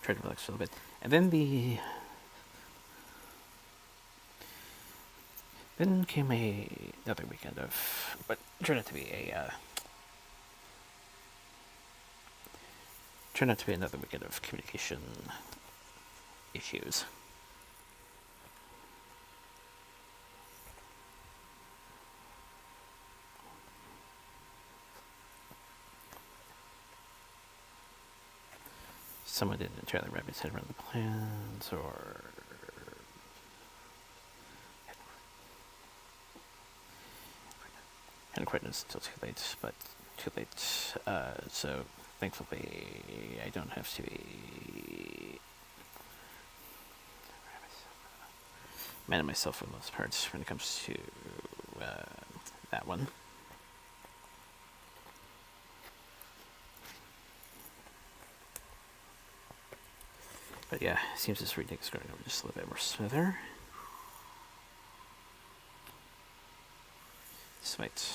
Tried to relax a little bit. And then Then came another weekend of what turned out to be another weekend of communication issues. Someone didn't entirely wrap his head around the plans, or hadn't quite noticed until too late, but too late. So thankfully, I don't have to be mad at myself for the most part when it comes to that one. But yeah, it seems this retake is going over just a little bit more smoother. This might...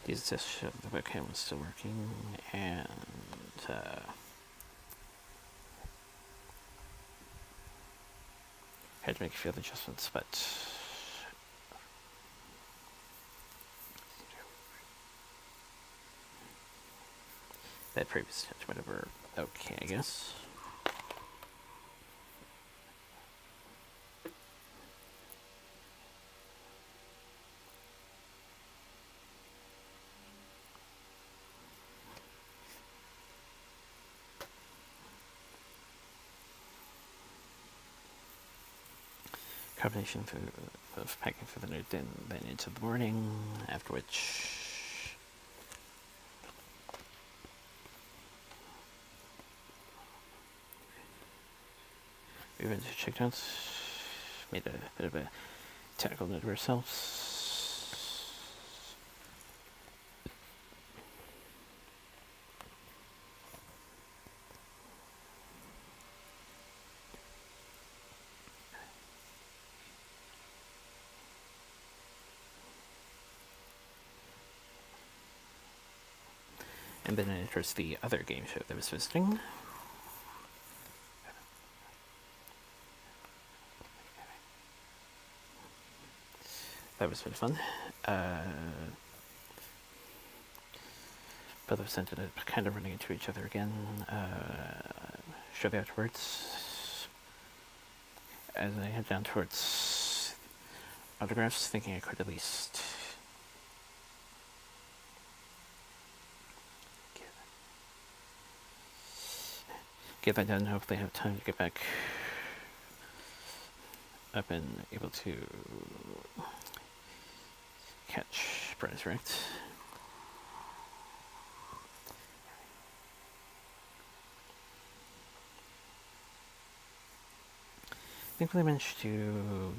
These tests show the webcam was still working, and had to make a few other adjustments, but that previous test went over okay, I guess. Combination of packing for the night, then into the morning, after which we went to checkouts, made a bit of a technical note of ourselves. And then it enters the other game show that I was visiting. That was really fun. Both of us ended up kind of running into each other again shortly afterwards. As I head down towards autographs, thinking I could at least get that done. Hopefully have time to get back up and able to catch Bryce Rex. Thankfully I managed to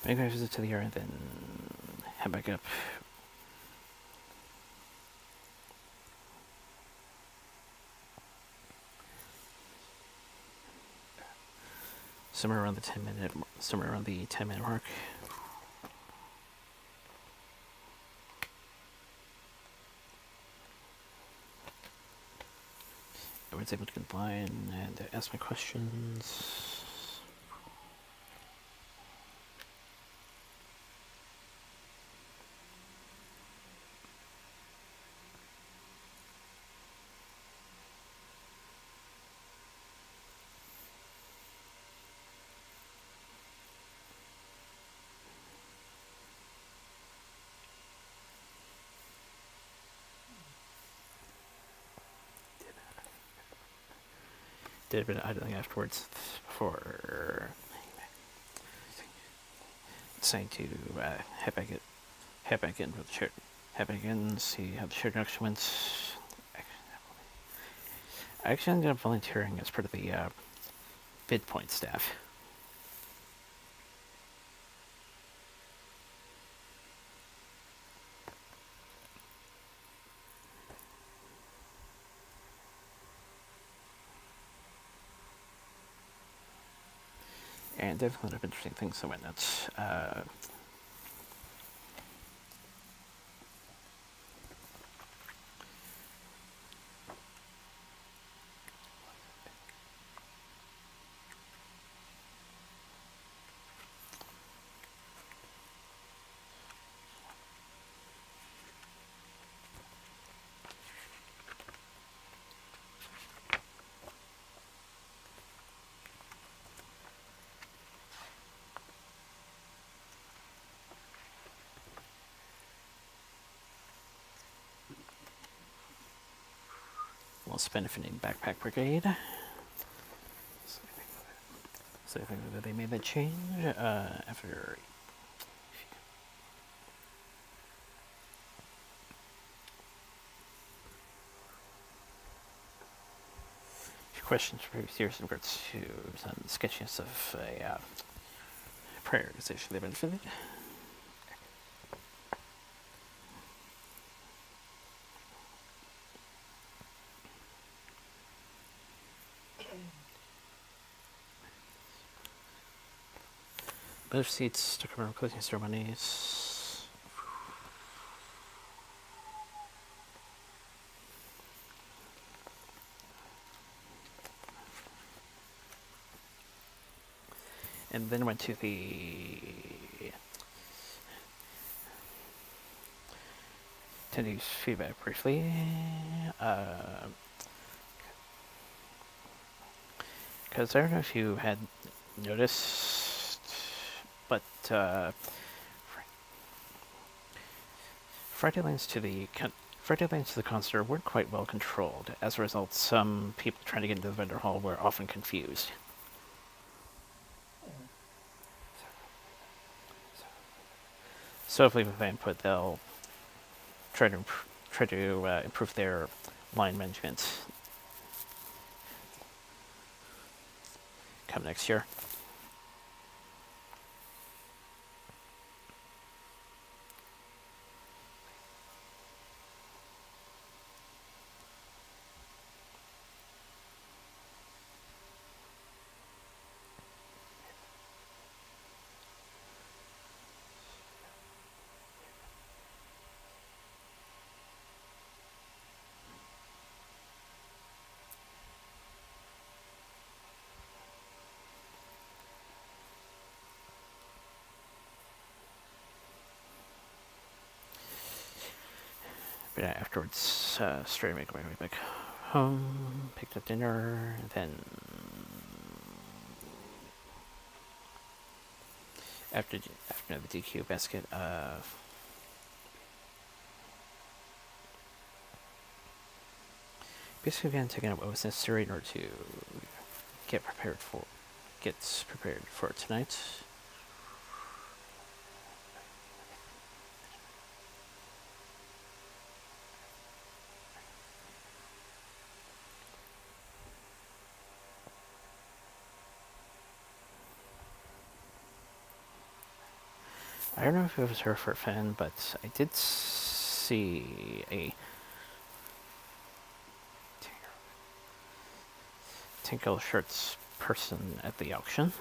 make my visit to the yard, then head back up. Somewhere around the 10-minute mark. I was able to get in line and ask my questions. Did a bit of idling afterwards before deciding to head back in with the shirt. Head back in, see how the shirt auction went. I actually ended up volunteering as part of the bid point staff. And definitely a lot of interesting things that went nuts. most benefiting backpack brigade. So I think that they made that change after. Questions for serious in regards to some sketchiness of a prioritization they benefited. Better seats to commemorate closing ceremonies. And then went to the attendees' feedback briefly. Because I don't know if you had noticed, but Friday lanes to the concert weren't quite well controlled. As a result, some people trying to get into the vendor hall were often confused. So hopefully with input, they'll try to improve their line management come next year. But yeah, afterwards, straight make my way back home, picked up dinner, then after the DQ basket, basically began taking up what was necessary in order to get prepared for tonight. I don't know if it was her for a fan, but I did see a Tinkle Shirts person at the auction.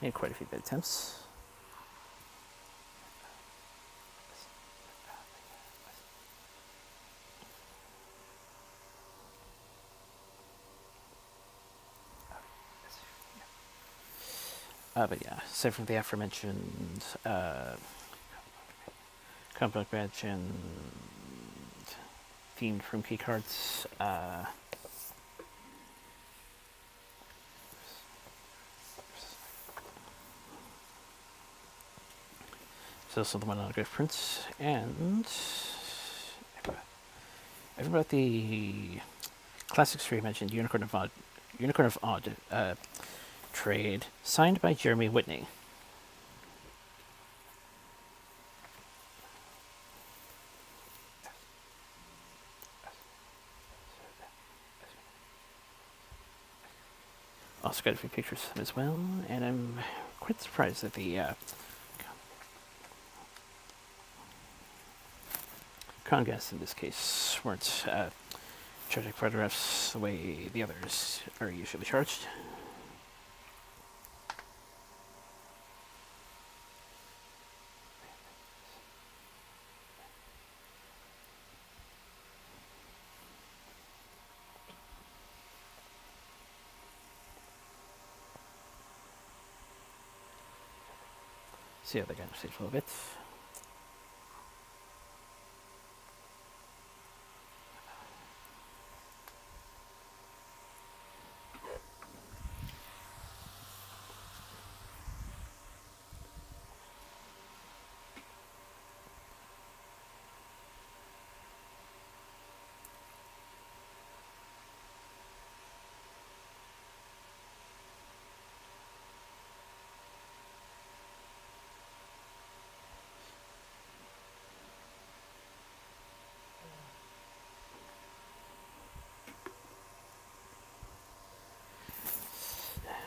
Made quite a few bid attempts. But yeah, aside from the aforementioned complex badge and themed from key cards, so this is the one on good prints, and I forgot about the classics we mentioned, Unicorn of Odd trade, signed by Jeremy Whitney. Also got a few pictures of him as well, and I'm quite surprised that the con guests in this case weren't charging photographs the way the others are usually charged. See how they got on stage a little bit.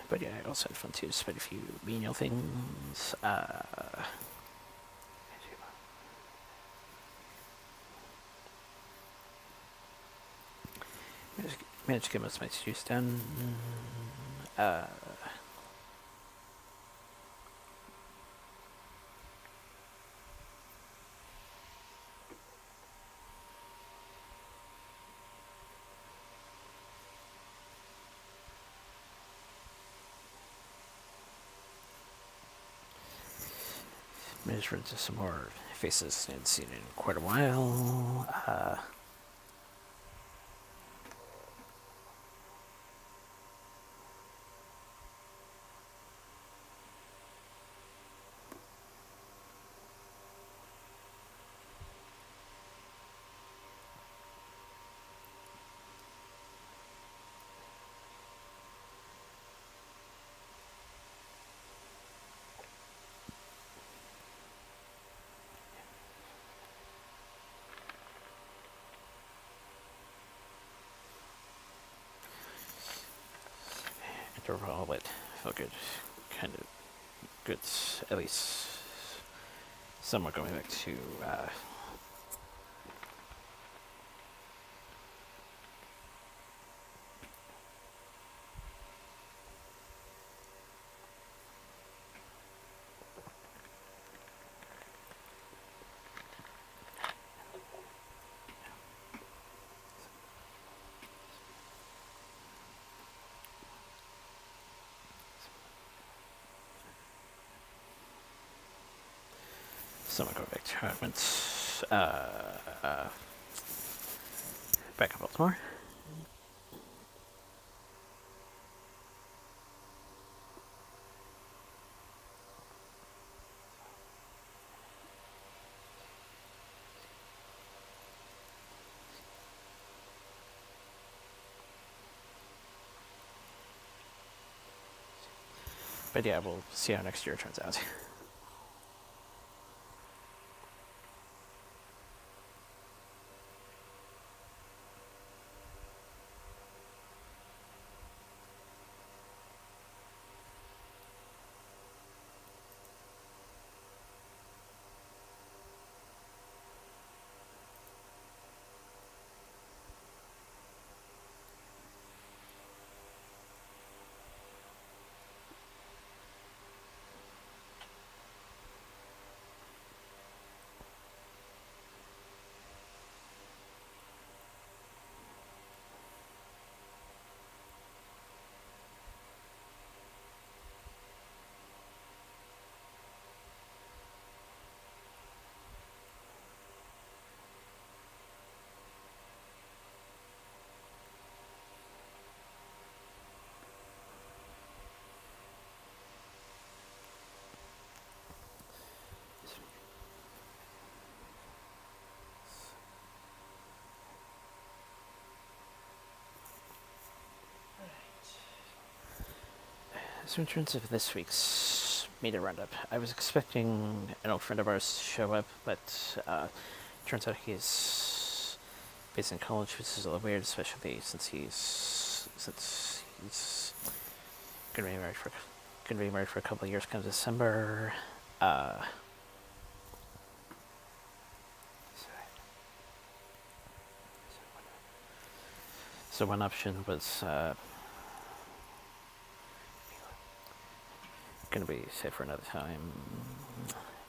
But yeah, I also had fun too, despite a few menial things. Managed to get most of my to-dos done. Uh, Managed to run into some more faces I hadn't seen in quite a while. And overall, it felt good. Kind of good, at least somewhat going back to how it went back in Baltimore. But yeah, we'll see how next year turns out. So in terms of this week's media roundup, I was expecting an old friend of ours to show up, but turns out he's based in college, which is a little weird, especially since he's gonna be married for a couple of years come December. So one option was going to be saved for another time.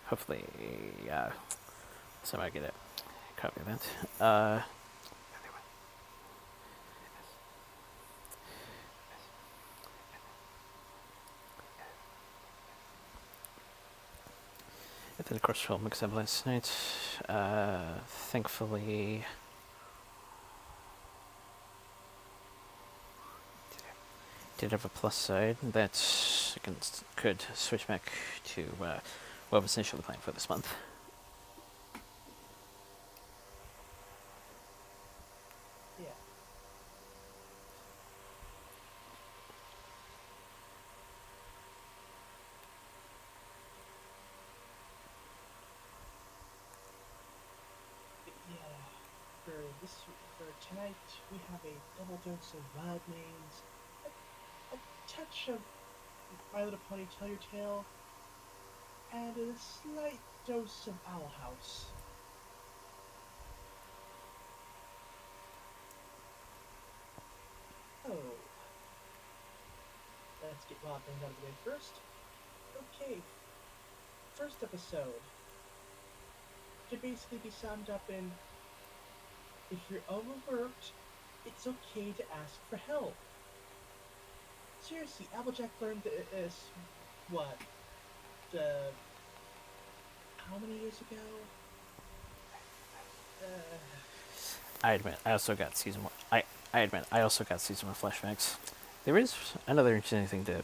Hopefully, somehow get a copy of that. And then, of course, film exam last night. Thankfully, did have a plus side that I could switch back to what I was initially planning for this month. Yeah. For tonight, we have a double dose of wild names, a touch of My Little Pony Tell Your Tale, and a slight dose of Owl House. Oh, let's get wild things out of the way first. Okay, first episode could basically be summed up in, if you're overworked, it's okay to ask for help. Seriously, Applejack learned this, what, how many years ago? I admit, I also got season one. I admit, I also got season one flashbacks. There is another interesting thing to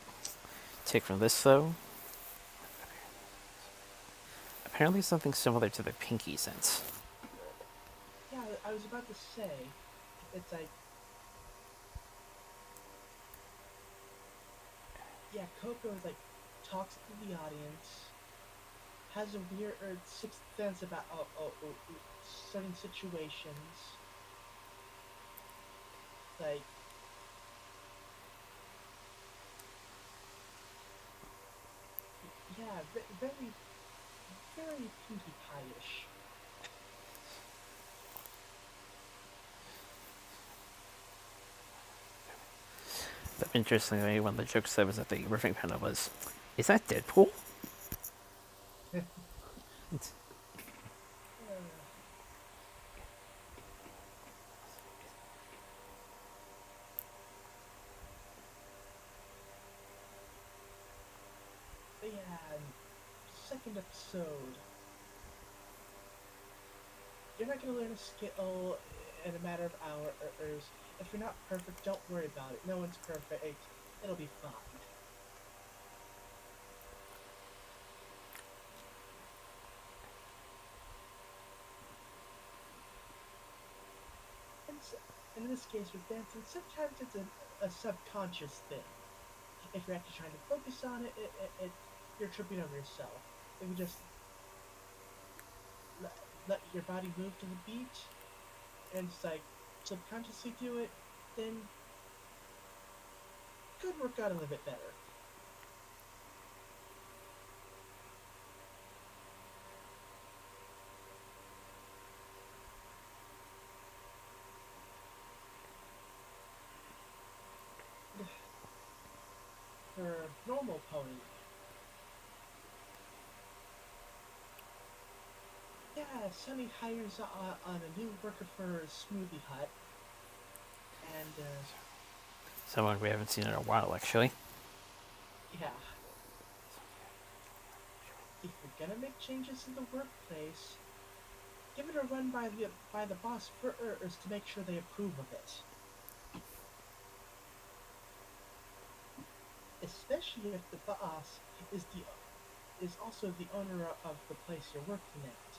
take from this, though. Apparently, something similar to the Pinky sense. Yeah, I was about to say, it's like, yeah, Coco like talks to the audience, has a weird sixth sense about certain situations. Like, yeah, very, very Pinkie Pie-ish. But interestingly, one of the jokes that was at the riffing panel was, "Is that Deadpool?" But yeah, second episode. You're not gonna learn a skill in a matter of hours. If you're not perfect, don't worry about it. No one's perfect. It'll be fine. And so, in this case with dancing, sometimes it's a subconscious thing. If you're actually trying to focus on it, you're tripping over yourself. If you just let your body move to the beat and just like subconsciously do it, then could work out a little bit better. For normal pony, yeah, Sunny hires on a new worker for a smoothie hut, and Someone we haven't seen in a while, actually. yeah, if you're gonna make changes in the workplace, give it a run by the boss first to make sure they approve of it. Especially if the boss is also the owner of the place you're working at.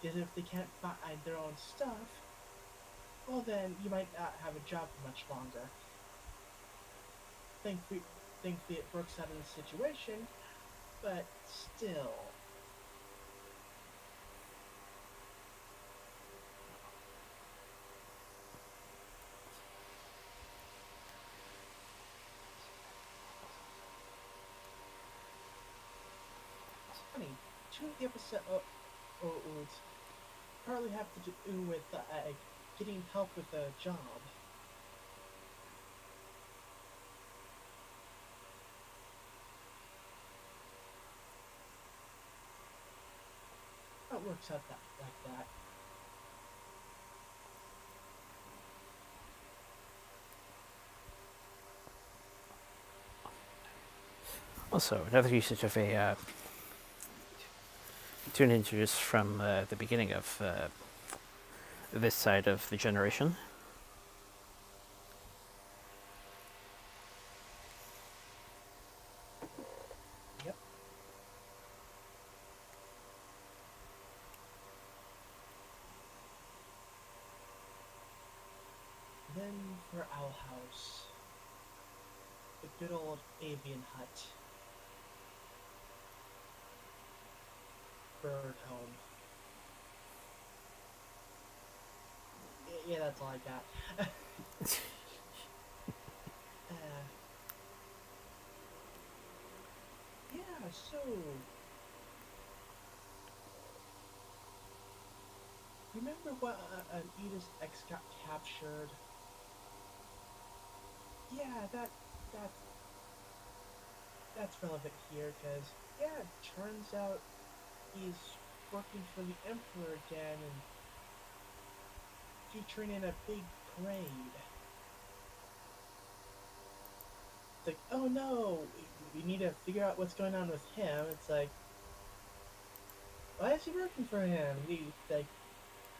Because if they can't find their own stuff, well then you might not have a job for much longer. Thankfully it works out in this situation, but still. Funny, two of the episodes partly have to do with getting help with a job. It works out like that. Also, another usage of a tune introduced from the beginning of this side of the generation. Yep. Then for Owl House, the good old avian hut. Bird home. Yeah, that's all I got. so remember what an Edith's ex got captured? Yeah, that that's relevant here because yeah, it turns out he's working for the Emperor again and featuring in a big parade. It's like, oh no, we need to figure out what's going on with him. It's like, why is he working for him? He's like,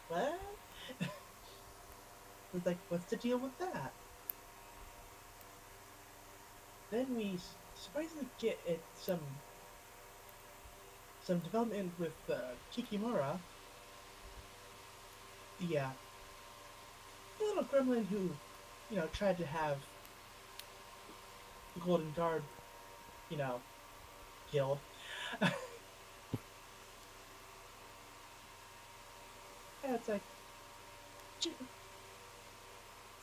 what? It's like, what's the deal with that? Then we surprisingly get some development with Kikimura, the little gremlin who, tried to have the Golden Guard, you know, killed. And it's like,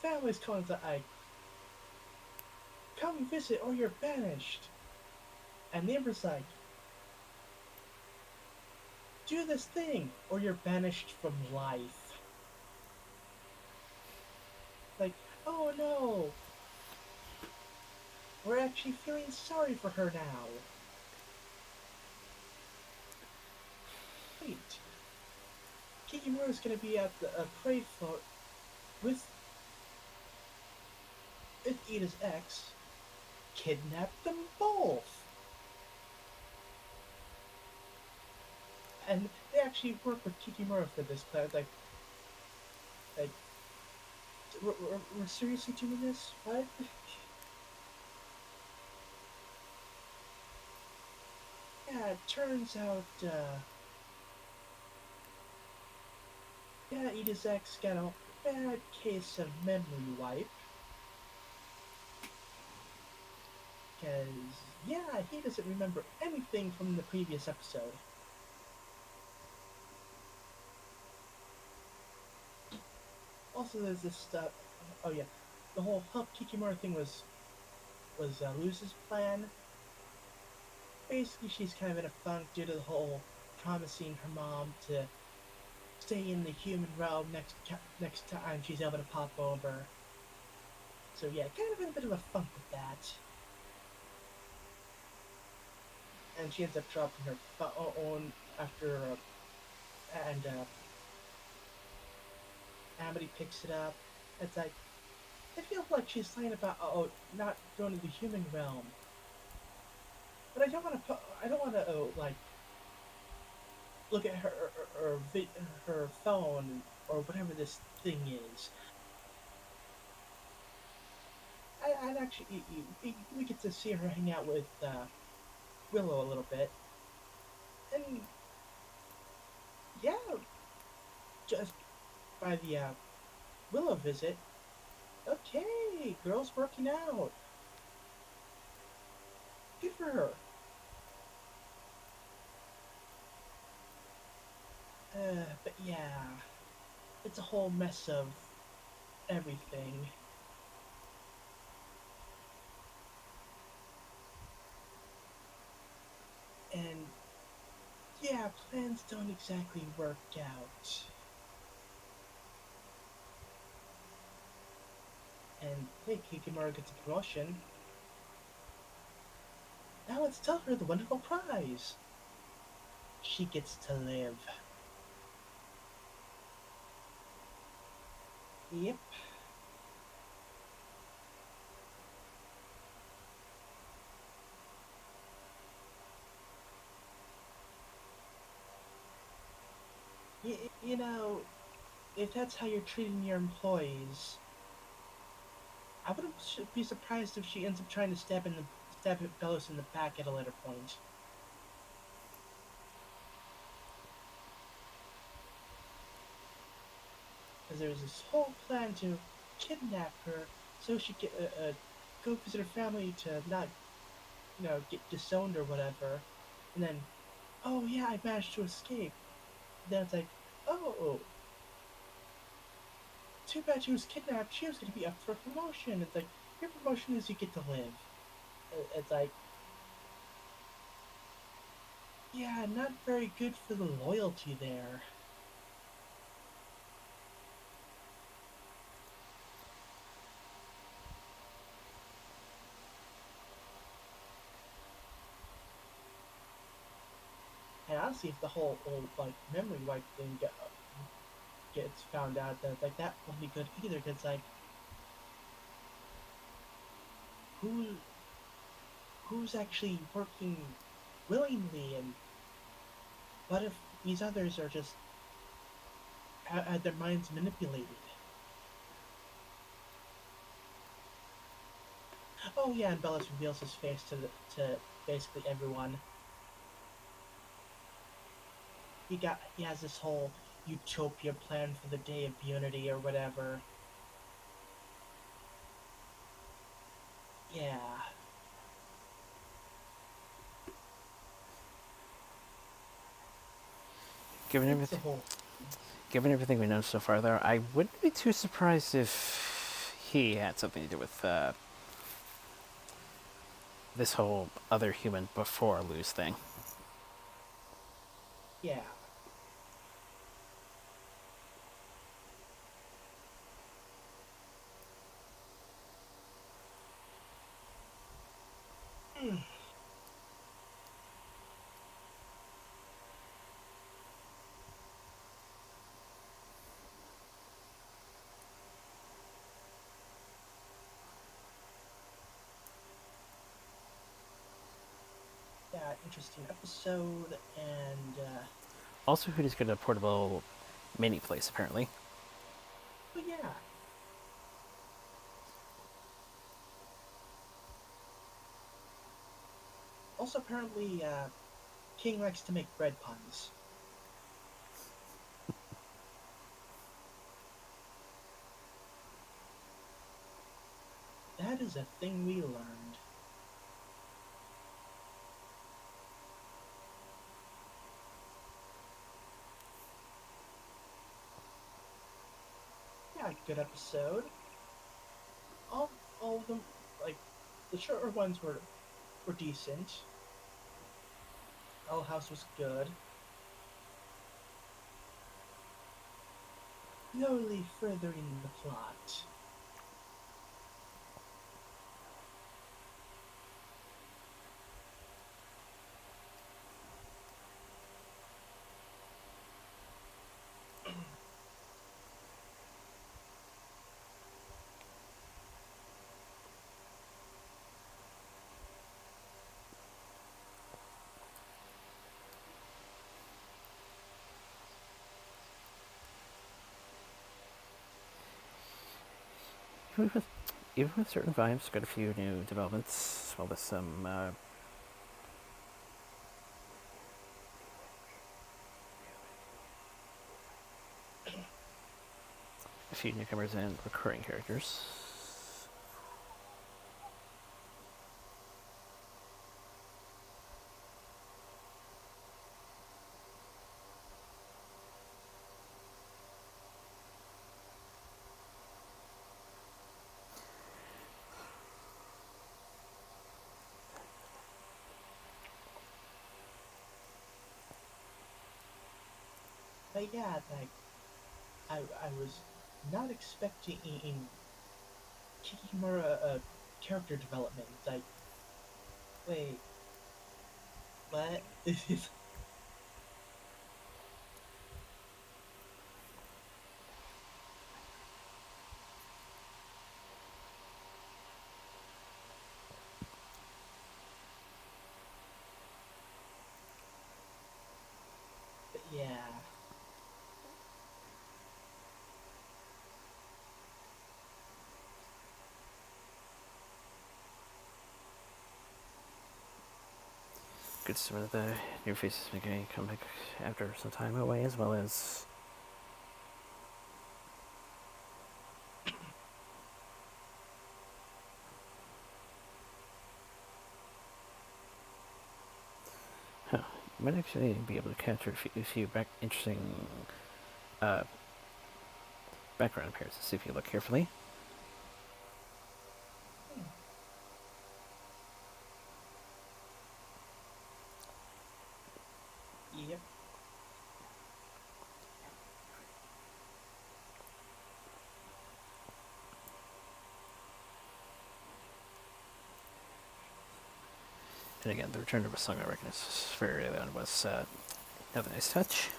family's calling to like, come visit or you're banished. And the Emperor's like, do this thing or you're banished from life. Like, oh no, we're actually feeling sorry for her now. Wait, Kikimura's gonna be at the parade float with Ida's ex, kidnapped them both. And they actually work with Kikimura for this plan. Like, we're seriously doing this? What? Yeah, it turns out, yeah, Ida's ex got a bad case of memory wipe. Because, yeah, he doesn't remember anything from the previous episode. Also, there's this stuff. Oh yeah, the whole help Kikimura thing was Luz's plan. Basically, she's kind of in a funk due to the whole promising her mom to stay in the human realm next time she's able to pop over. So yeah, kind of in a bit of a funk with that. And she ends up dropping her phone after, and Amity picks it up. It's like, it feels like she's lying about not going to the human realm. But I don't want to like look at her phone or whatever this thing is. I'd actually we get to see her hang out with Willow a little bit, and yeah, just by the Willow visit, okay, girl's working out. Good for her. But yeah, it's a whole mess of everything. And yeah, plans don't exactly work out. And hey, Kikimura gets a promotion. Now let's tell her the wonderful prize. She gets to live. Yep. You know, if that's how you're treating your employees, I wouldn't be surprised if she ends up trying to stab Bellows in the back at a later point. Because there's this whole plan to kidnap her so she could go visit her family to not, get disowned or whatever. And then, oh yeah, I managed to escape. Then it's like, oh, too bad she was kidnapped. She was going to be up for promotion. It's like, your promotion is you get to live. It's like, Yeah, not very good for the loyalty there. And honestly, if the whole old like memory wipe thing gets found out, that won't be good either. Cause like who who's actually working willingly, and what if these others are just had their minds manipulated? Oh yeah, and Bellis reveals his face to basically everyone. He has this whole utopia plan for the Day of Unity or whatever. Yeah, Given it's the everything, whole. given everything we know so far, though, I wouldn't be too surprised if he had something to do with this whole other human before lose thing. Yeah. Mm. Yeah, interesting episode, and Also, who just got a portable mini place, apparently. but yeah. Also, apparently, King likes to make bread puns. That is a thing we learned. Yeah, good episode. All of them, like the shorter ones were decent. Owl House was good. Slowly furthering the plot. Even with, even with certain vibes, got a few new developments, as well as some a few newcomers and recurring characters. But yeah, like I was not expecting Kikimura character development. Like, wait, what? But yeah, Good to see one of the new faces making a comeback after some time away, as well as huh, you might actually be able to capture a few interesting uh, background appearances if you look carefully. hmm. And again, the return of a song I recognize very early on was Have a Nice Touch.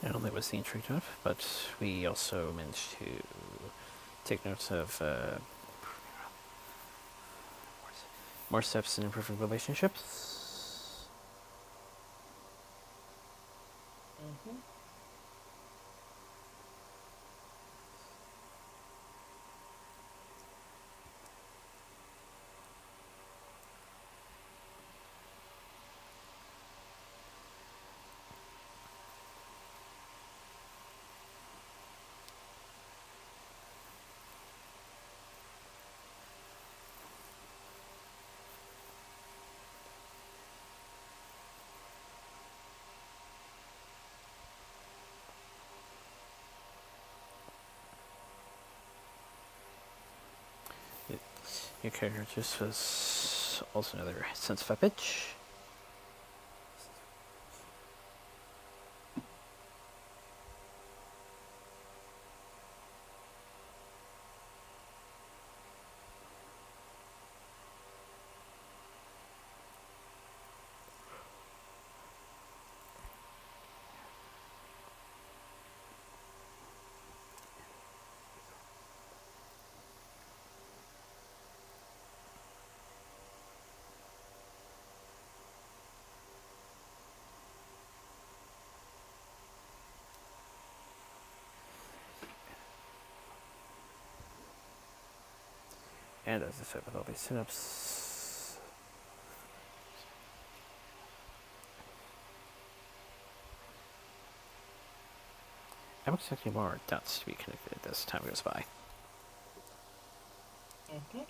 Not only was the intro tough, but we also managed to take notes of more steps in improving relationships. Mm-hmm. Your character just was also another sense of a pitch. And as I said, with all these setups, I'm expecting more dots to be connected as time goes by. Mm-hmm.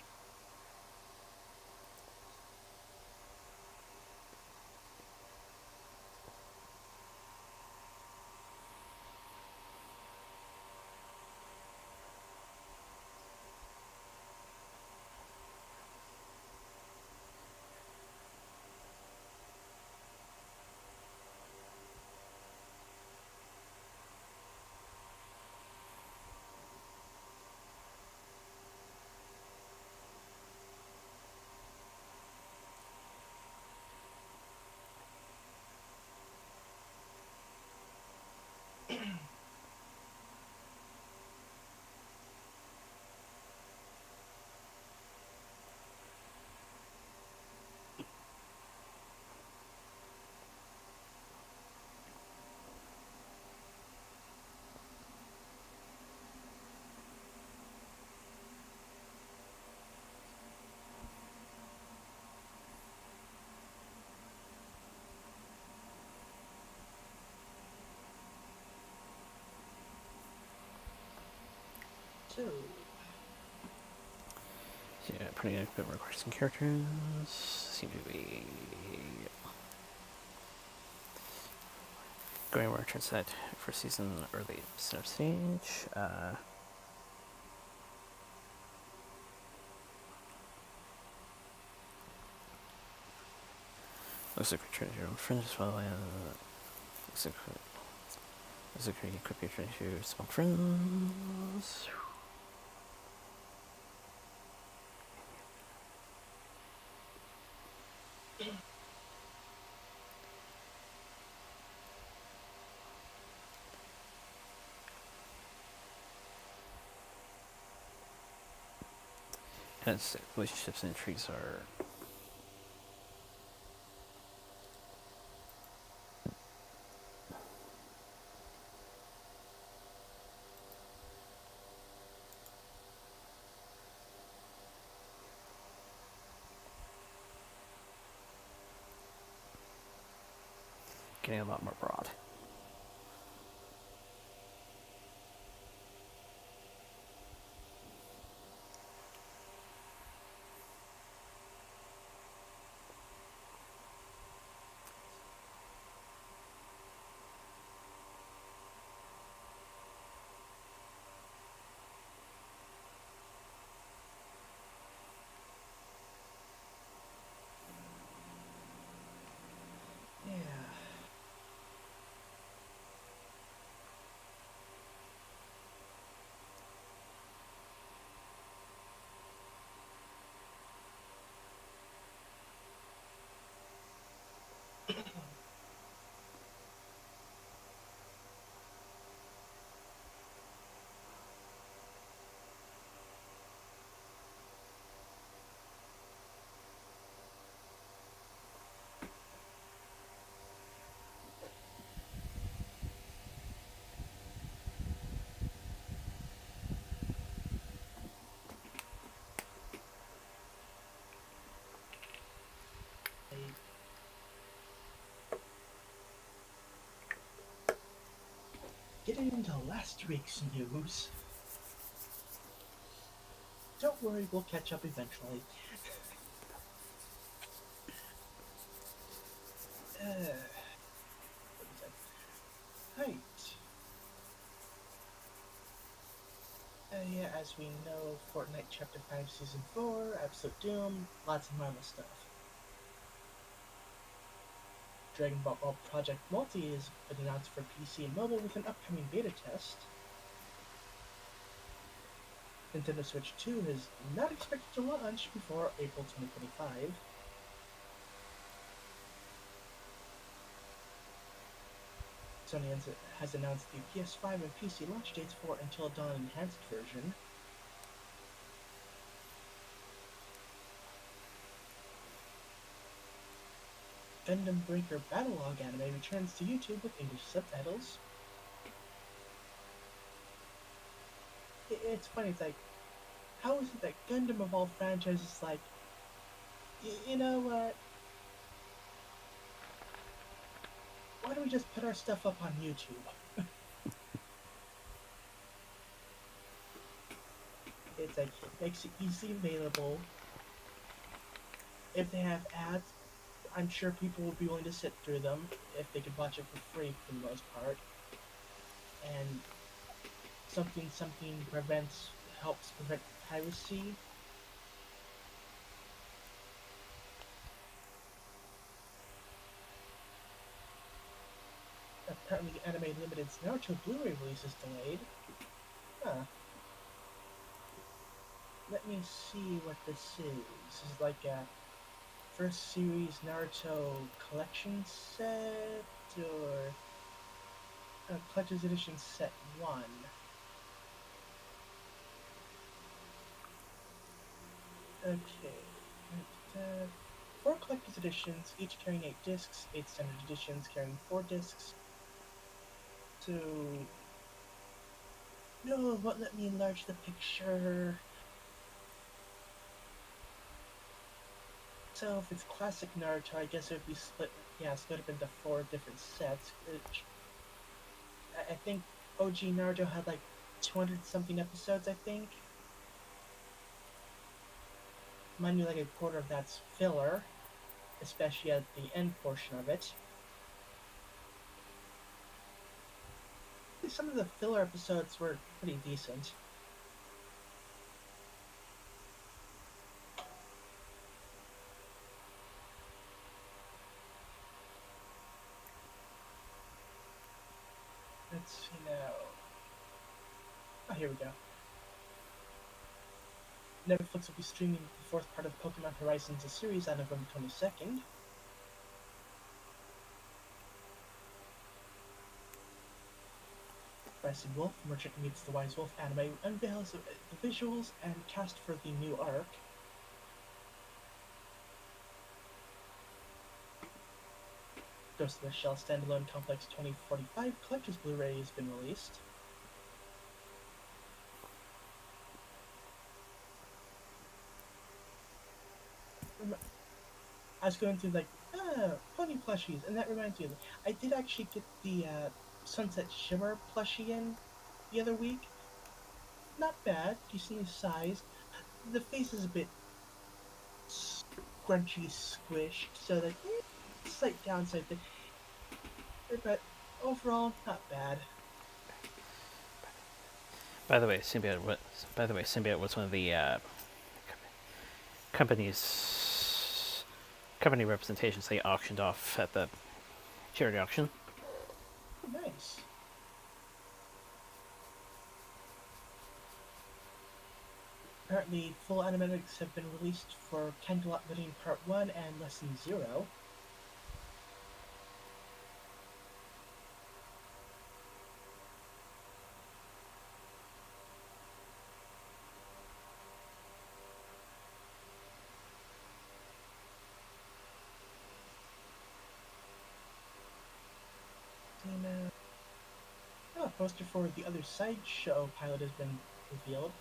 So, So yeah, putting in a bit more questions characters seem to be going more towards that first season early setup stage. Looks like we're trying to do your own friends as well. Looks like we equip your trying to small friends. And relationships and intrigues are getting a lot more broad. Yeah. Getting into last week's news. Don't worry, we'll catch up eventually. What is that? Right. Yeah, as we know, Fortnite Chapter 5 Season 4, Episode Doom, lots of Marvel stuff. Dragon Ball Project Multi has been announced for PC and mobile with an upcoming beta test. Nintendo Switch 2 is not expected to launch before April 2025. Sony has announced the PS5 and PC launch dates for Until Dawn Enhanced version. Gundam Breaker Battlelog anime returns to YouTube with English subtitles. It's funny, it's like, how is it that Gundam of all franchises like, you know what? Why don't we just put our stuff up on YouTube? It's like, it makes it easily available. If they have ads, I'm sure people will be willing to sit through them if they could watch it for free for the most part. And something helps prevent piracy. Apparently, Anime Limited's Naruto Blu-ray release is delayed. Huh. Let me see what this is. This is like a first series Naruto collection set, or collector's edition set 1. Okay. 4 collector's editions, each carrying 8 discs, 8 standard editions carrying 4 discs. So, no, it won't let me enlarge the picture. So if it's classic Naruto, I guess it would be split up into 4 different sets. Which I think OG Naruto had like 200 something episodes, I think. Mind you, like a quarter of that's filler, especially at the end portion of it. Some of the filler episodes were pretty decent. Let's see now. Oh, here we go. Netflix will be streaming the 4th part of Pokemon Horizons, a series, on November 22nd. Bryson Wolf, Merchant Meets the Wise Wolf anime, unveils the visuals and cast for the new arc. Ghost of the Shell Standalone Complex 2045 Collector's Blu-ray has been released. I was going through like, pony plushies, and that reminds me, I did actually get the Sunset Shimmer plushie in the other week. Not bad, decently sized. The face is a bit scrunchy, squished, so that slight downside there, but overall not bad. By the way, Symbiote was one of the company representations they auctioned off at the charity auction. Oh, nice. Apparently, full animatics have been released for Canterlot Wedding Part 1 and Lesson 0. And, a poster for the Other Side show pilot has been revealed,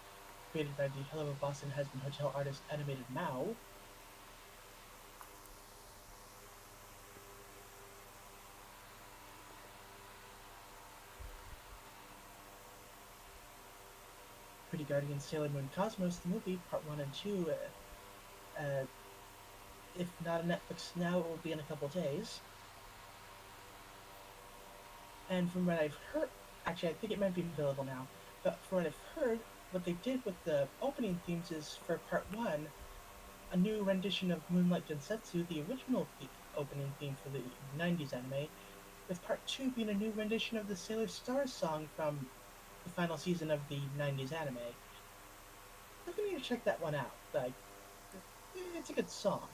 created by the Hello Boston Husband Hotel artist Animated Mao. Pretty Guardian Sailor Moon Cosmos, the movie, Part 1 and 2, if not on Netflix now, it will be in a couple days. And from what I've heard, actually, I think it might be available now, but from what I've heard, what they did with the opening themes is for Part 1, a new rendition of Moonlight Densetsu, the original opening theme for the 90s anime, with Part 2 being a new rendition of the Sailor Stars song from the final season of the 90s anime. I think I need to check that one out. Like, it's a good song.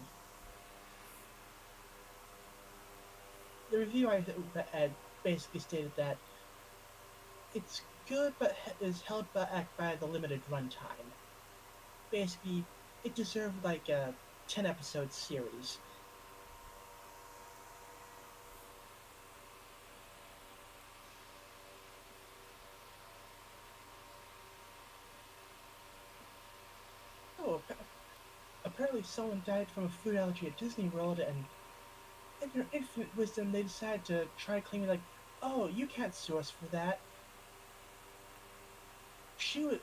The review I had basically stated that it's good, but is held back by the limited runtime. Basically, it deserved like a 10-episode series. Oh, apparently someone died from a food allergy at Disney World, and in their infinite wisdom, they decided to try claiming like, "Oh, you can't sue us for that." She,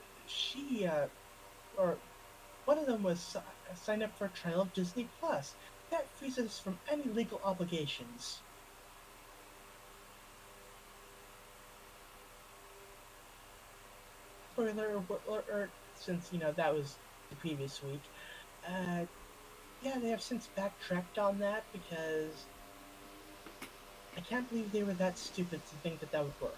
or one of them was signed up for a trial of Disney Plus. That frees us from any legal obligations. Spoiler alert, since, that was the previous week. Uh, yeah, they have since backtracked on that because I can't believe they were that stupid to think that that would work.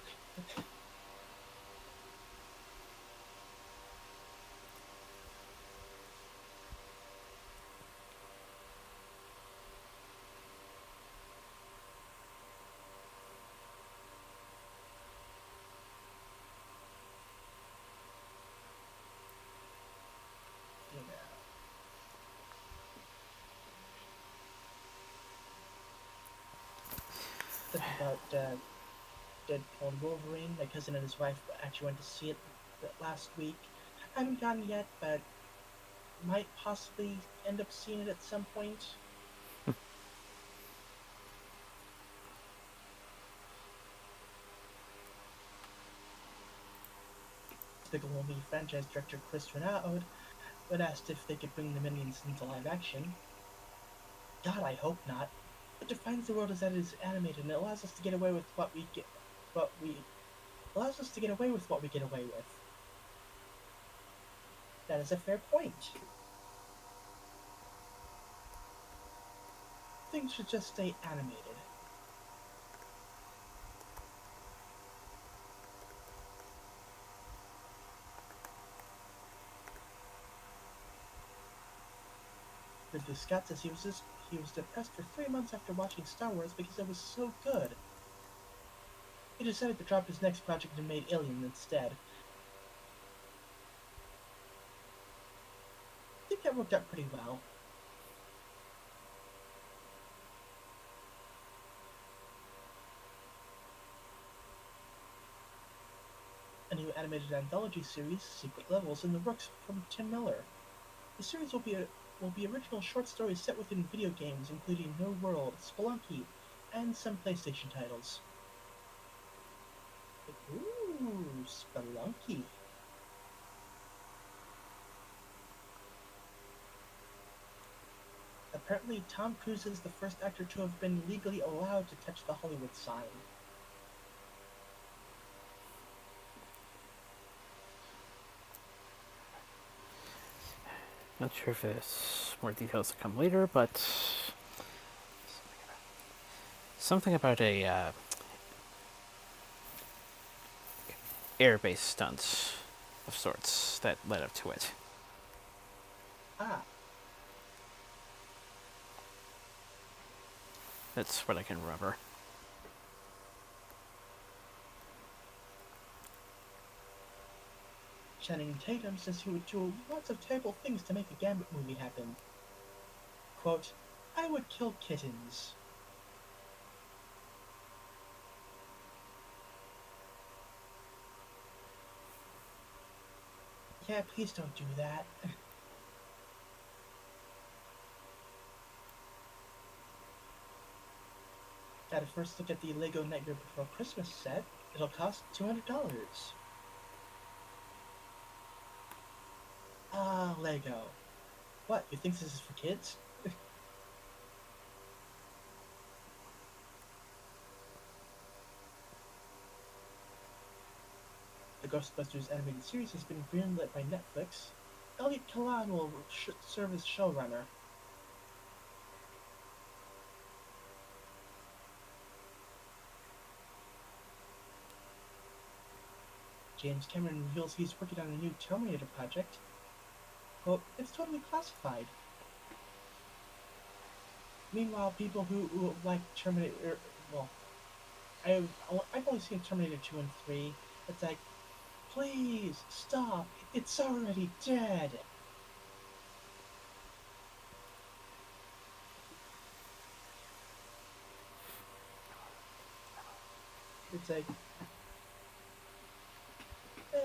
You know. Stuff about Deadpool and Wolverine. My cousin and his wife actually went to see it last week. I haven't gone yet, but might possibly end up seeing it at some point. Despicable Me franchise director Chris Renaud when asked if they could bring the Minions into live action. God, I hope not. It defines the world as that it is animated, and it allows us to get away with what we get away with. That is a fair point. Things should just stay animated. Ridley Scott says he was depressed for 3 months after watching Star Wars because it was so good. He decided to drop his next project and made Alien instead. I think that worked out pretty well. A new animated anthology series, Secret Levels, in the works from Tim Miller. The series will be will be original short stories set within video games, including No World, Spelunky, and some PlayStation titles. Ooh, Spelunky. Apparently, Tom Cruise is the first actor to have been legally allowed to touch the Hollywood sign. Not sure if there's more details to come later, but something about a air-based stunt of sorts that led up to it. Ah, That's what I can remember. Channing Tatum says he would do lots of terrible things to make a Gambit movie happen. Quote, I would kill kittens. Yeah, please don't do that. Got a first look at the LEGO Nightmare Before Christmas set. It'll cost $200. Ah, LEGO. What, you think this is for kids? The Ghostbusters animated series has been greenlit by Netflix. Elliot Kalan will serve as showrunner. James Cameron reveals he's working on a new Terminator project. Quote, it's totally classified. Meanwhile, people who like Terminator, well, I've only seen Terminator 2 and 3. It's like, please, stop, it's already dead. It's like,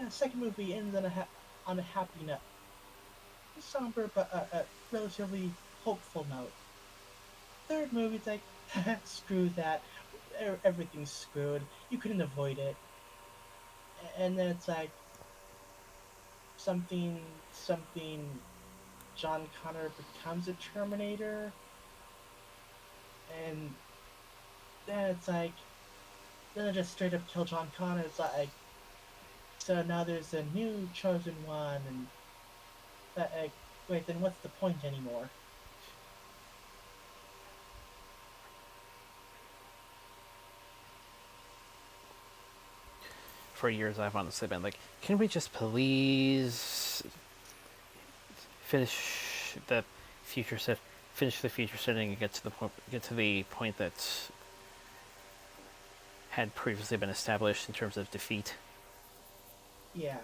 second movie ends on a happy note. A somber but a relatively hopeful note. Third movie, it's like, screw that, everything's screwed, you couldn't avoid it. And then it's like, something, John Connor becomes a Terminator, and then it's like, then they just straight up kill John Connor. It's like, so now there's a new chosen one, and that, wait, then what's the point anymore? For years, I've honestly been like, can we just please finish the future set, finish the future setting, and get to the point that had previously been established in terms of defeat. Yeah.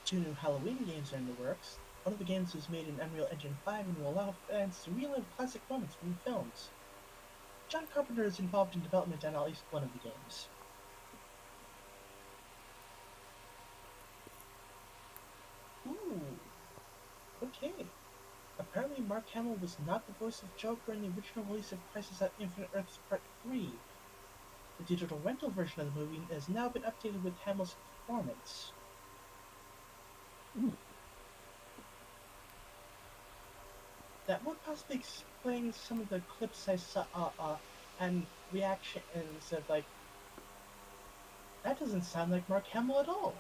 Two new Halloween games are in the works. One of the games was made in Unreal Engine 5 and will allow fans to relive classic moments from films. John Carpenter is involved in development on at least one of the games. Ooh, okay. Apparently Mark Hamill was not the voice of Joker in the original release of Crisis at Infinite Earths Part 3. The digital rental version of the movie has now been updated with Hamill's performance. That would possibly explain some of the clips I saw and reactions of like, that doesn't sound like Mark Hamill at all.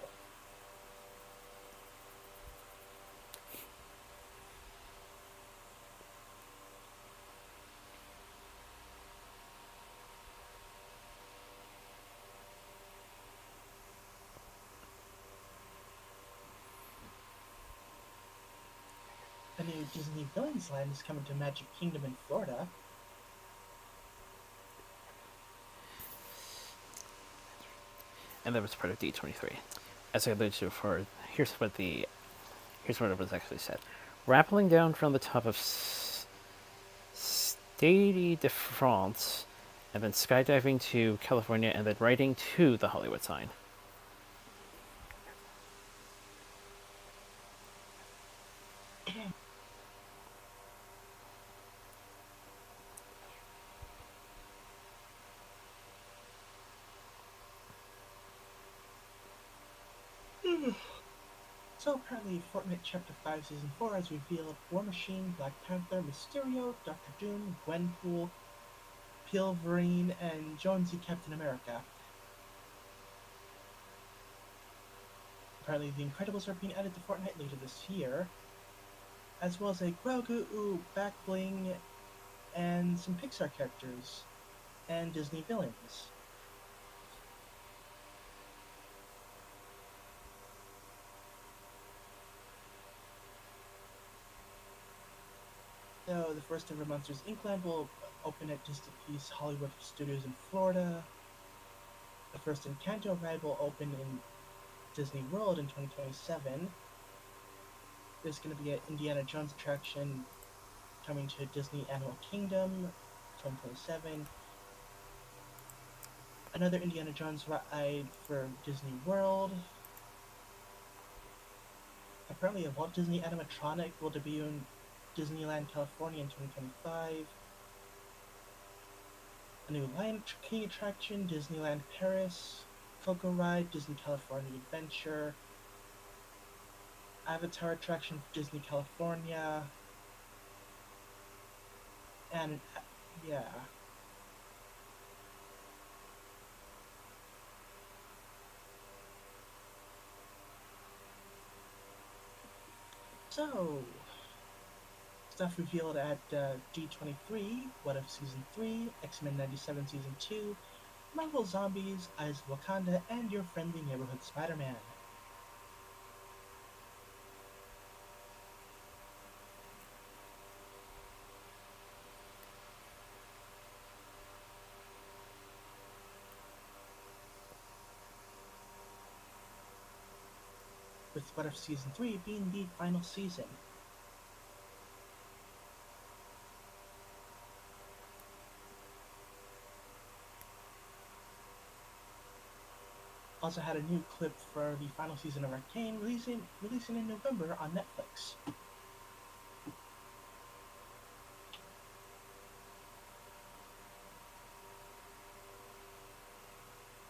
A new Disney Villains Land is coming to Magic Kingdom in Florida. And that was part of D23. As I alluded to before, here's what it was actually said. rappelling down from the top of Stade de France, and then skydiving to California, and then riding to the Hollywood sign. So apparently Fortnite Chapter 5 Season 4 has revealed War Machine, Black Panther, Mysterio, Doctor Doom, Gwenpool, Pilverine, and Jonesy Captain America. Apparently the Incredibles are being added to Fortnite later this year, as well as a Grogu back bling and some Pixar characters and Disney villains. So the first ever Monsters Inc. land will open at Disney's Hollywood Studios in Florida. The first Encanto ride will open in Disney World in 2027. There's going to be an Indiana Jones attraction coming to Disney Animal Kingdom 2027. Another Indiana Jones ride for Disney World. Apparently, a Walt Disney animatronic will debut in Disneyland, California in 2025. A new Lion King attraction, Disneyland Paris. Coco Ride, Disney California Adventure. Avatar attraction for Disney California. And, yeah. So, stuff revealed at D23, What If Season 3, X-Men 97 Season 2, Marvel Zombies, Eyes of Wakanda, and Your Friendly Neighborhood Spider-Man. With What If Season 3 being the final season. Also had a new clip for the final season of Arcane releasing in November on Netflix.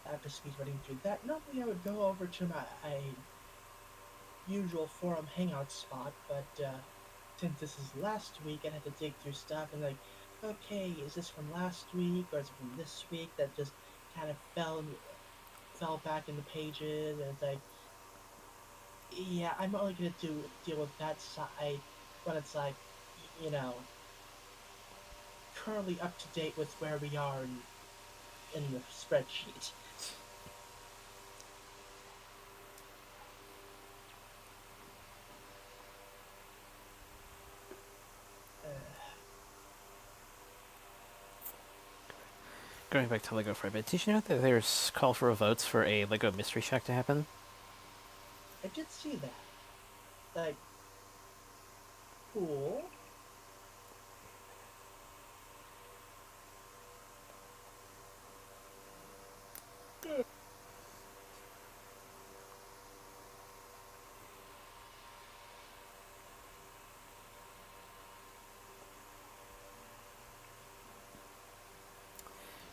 After speedrunning through that, normally I would go over to my usual forum hangout spot, but since this is last week, I had to dig through stuff and like, okay, is this from last week or is it from this week? That just kind of fell back in the pages, and it's like, yeah, I'm only gonna deal with that side when it's like, you know, currently up to date with where we are in the spreadsheet. Going back to Lego for a bit, did you know that there's call for votes for a Lego Mystery Shack to happen? I did see that. Like, cool.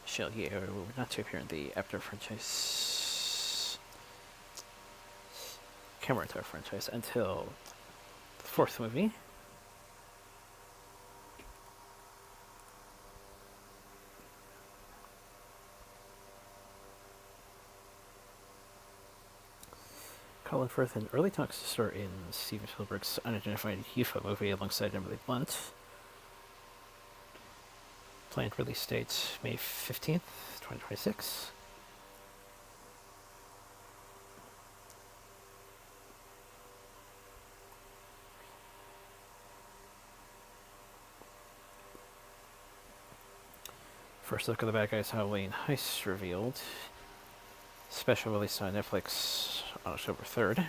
Shall you not to appear in the Avatar franchise, Cameratar franchise until the fourth movie. Colin Firth in early talks to star in Steven Spielberg's unidentified UFO movie alongside Emily Blunt. Planned release date May 15th, 2026. First look at the Bad Guys Halloween Heist revealed. Special release on Netflix on October 3rd.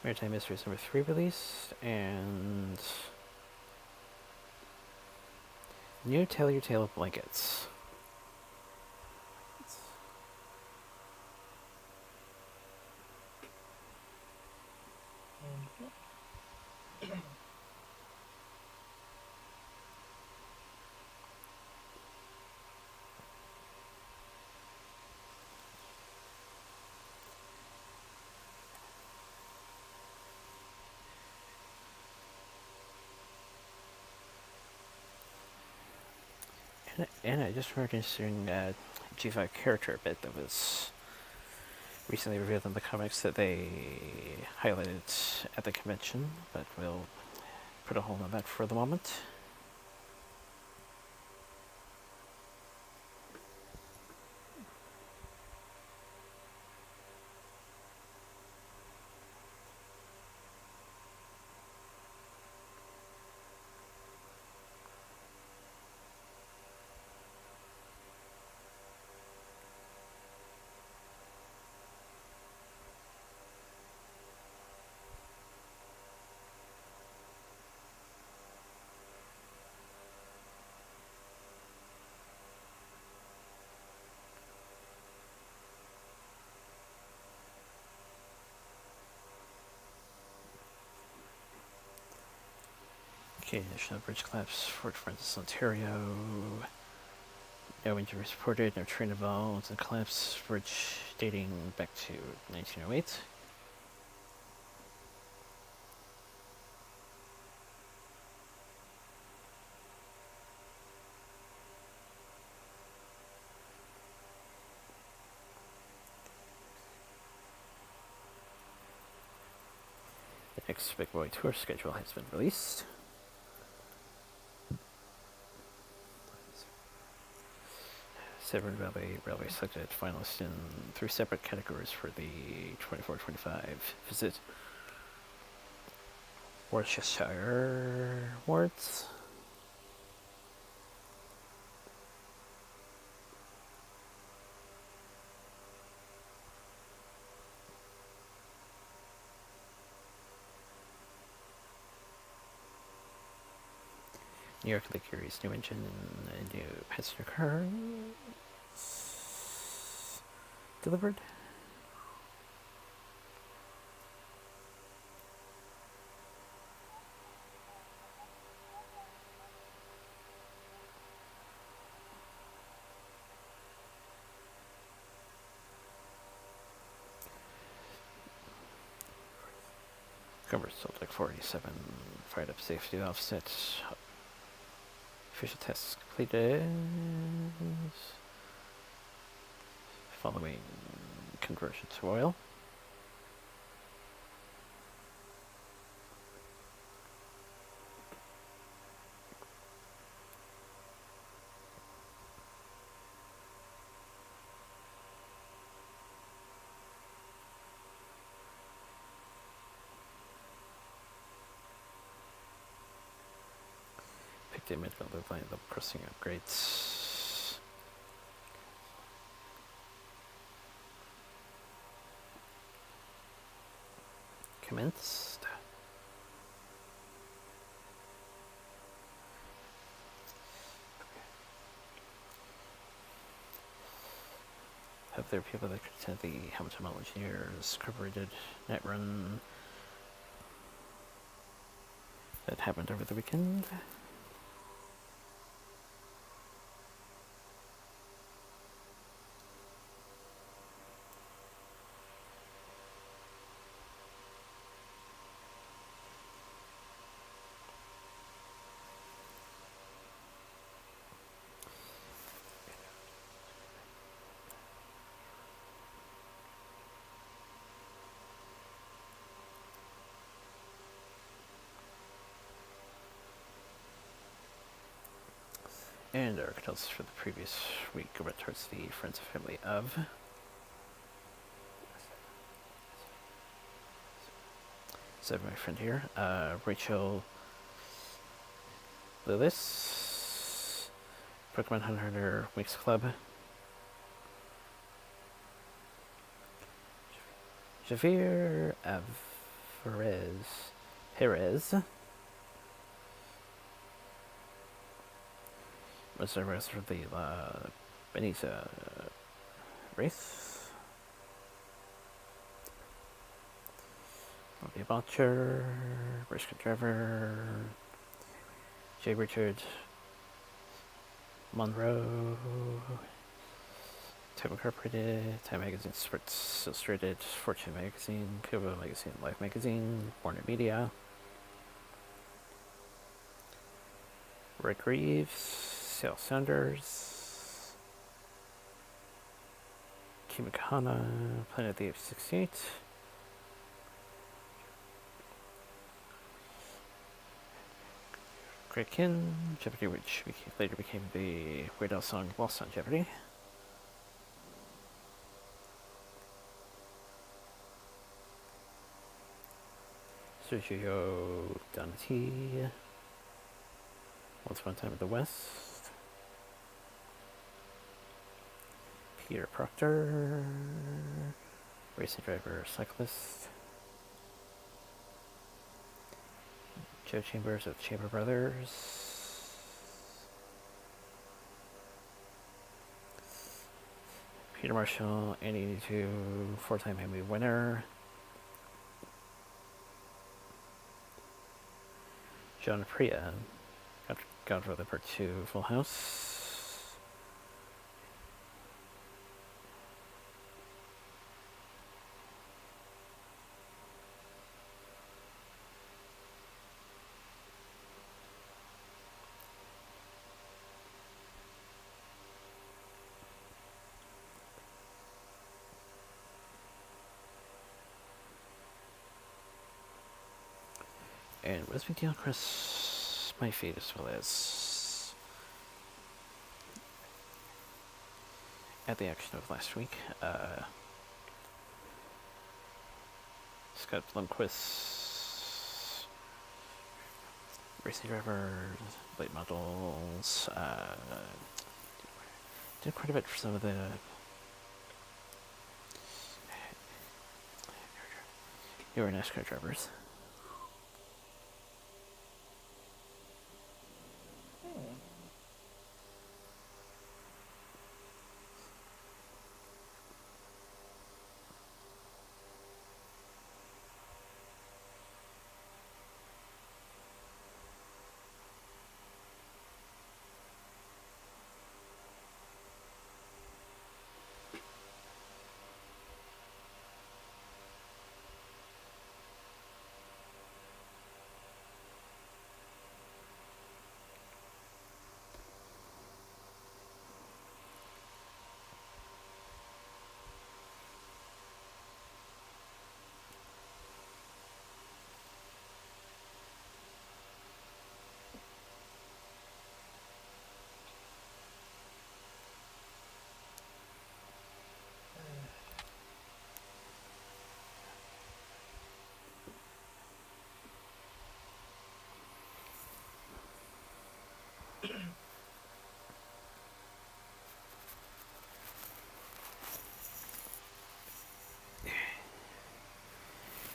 Maritime Mysteries number 3 released, and new Tell Your Tale blankets. And I just remembered interesting G5 character bit that was recently revealed in the comics that they highlighted at the convention, but we'll put a hold on that for the moment. Okay, National Bridge collapse, Fort Francis, Ontario. No injuries reported, no train involved. The collapse bridge dating back to 1908. The next Big Boy tour schedule has been released. Severn Valley Railway selected finalists in 3 separate categories for the 24-25 visit Worcestershire Awards. New York Lake Erie's new engine and new passenger car delivered. Cover sold like 47, fired up safety offsets. Official tests completed. Following conversion to oil. Picked a midfielder line level crossing upgrades. Commenced. Have there people that could attend the Hamilton Engineers Incorporated net run that happened over the weekend? And our cartels for the previous week go towards the friends and family of so my friend here, Rachel Lillis, Pokemon Hunter Weeks Club, Javier Perez. Was the rest of the Benita race. Robbie Botcher, Brisket Driver, Jay Richard, Monroe, Time Incorporated, Time Magazine, Sports Illustrated, Fortune Magazine, Pivotal Magazine, Life Magazine, Warner Media, Rick Reeves, Sal Saunders, Kimikana, Planet of the Apes 68, Greg Kinn, Jeopardy, which later became the Weird Al song Lost on Jeopardy. Sergio Donati, Once Upon a Time in the West, Peter Proctor, Racing Driver Cyclist, Joe Chambers of Chamber Brothers, Peter Marshall, Andy 82, four-time Emmy winner, John Priya, Godfather Part 2, Full House, and was McDeal across my feed as well as at the action of last week. Scott Blomquist, Racing Drivers, Late Models, did quite a bit for some of the newer NASCAR drivers.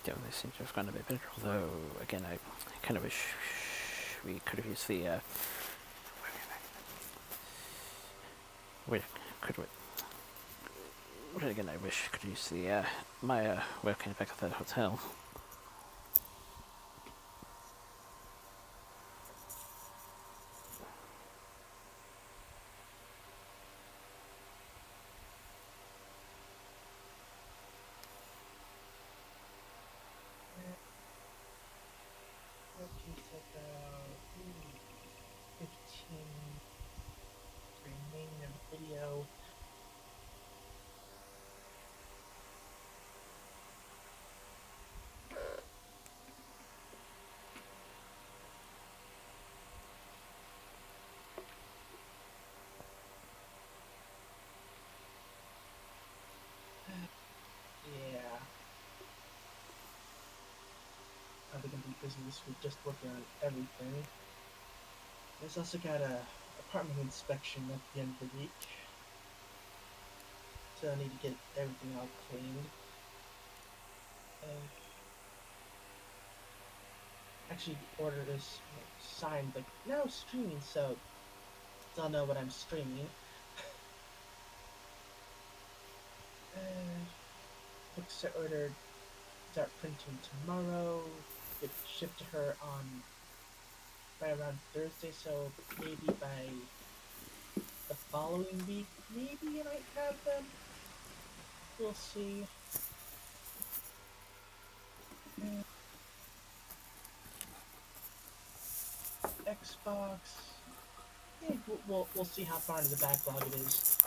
Definitely seems to have gone a bit better, although, again, I kind of wish we could have used the, again, I wish I could use the, my, webcam back at that hotel. That takes about 15 remaining of video. Yeah. I'm gonna be busy this week just working on everything. There's also got a apartment inspection at the end of the week. So I need to get everything all cleaned. actually order this sign like now streaming, so they'll know what I'm streaming. Uh, Books are ordered start printing tomorrow. Get shipped to her on by around Thursday, so maybe by the following week, maybe I might have them. We'll see. Uh, Xbox. Yeah, we'll see how far into the backlog it is.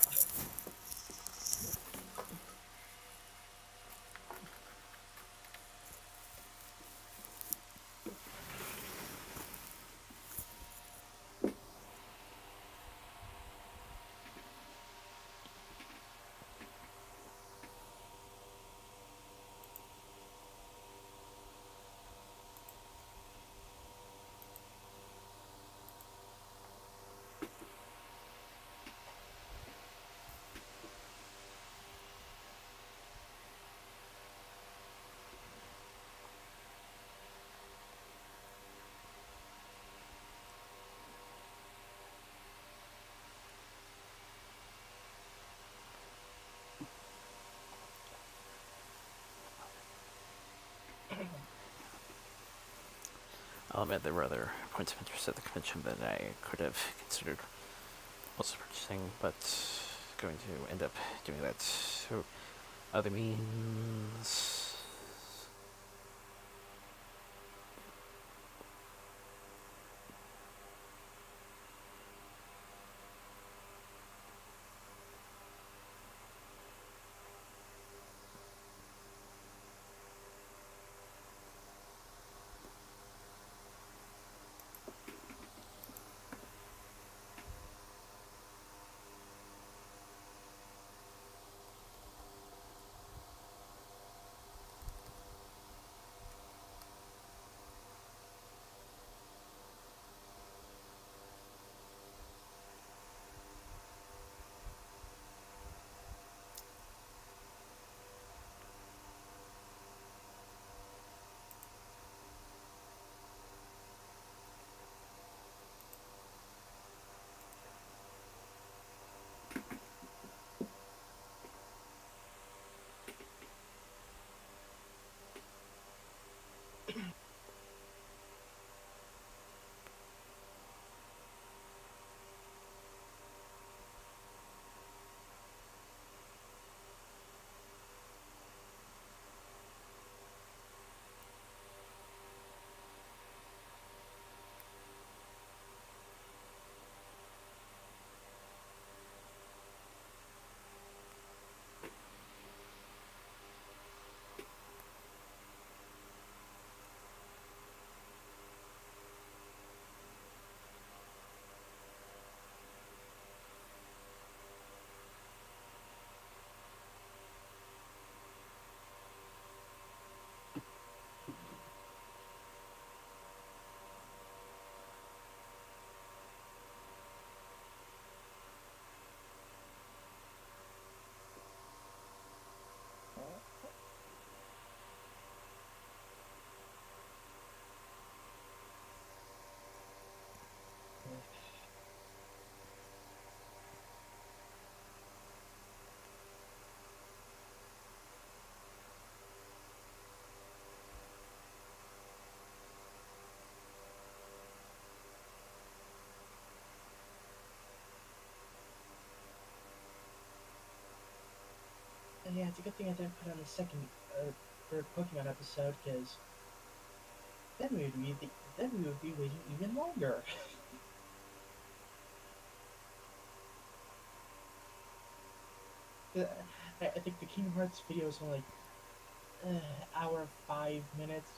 I'll admit there were other points of interest at the convention that I could have considered also purchasing, but going to end up doing that through other means. And yeah, it's a good thing I didn't put on the second third Pokemon episode, because then we would be waiting even longer. I think the Kingdom Hearts video is only like hour 5 minutes,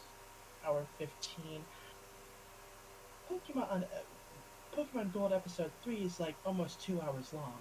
hour 15. Pokemon Pokemon Gold episode 3 is like almost 2 hours long.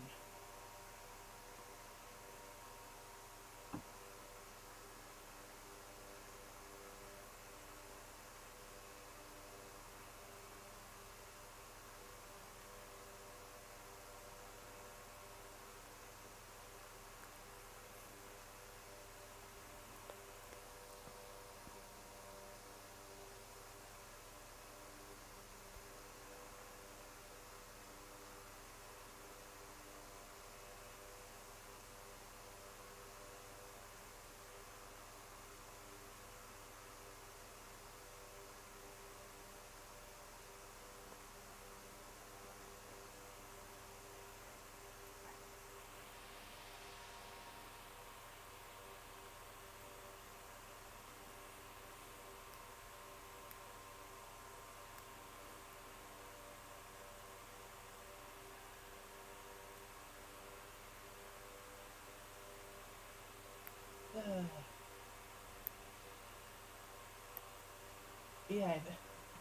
Yeah,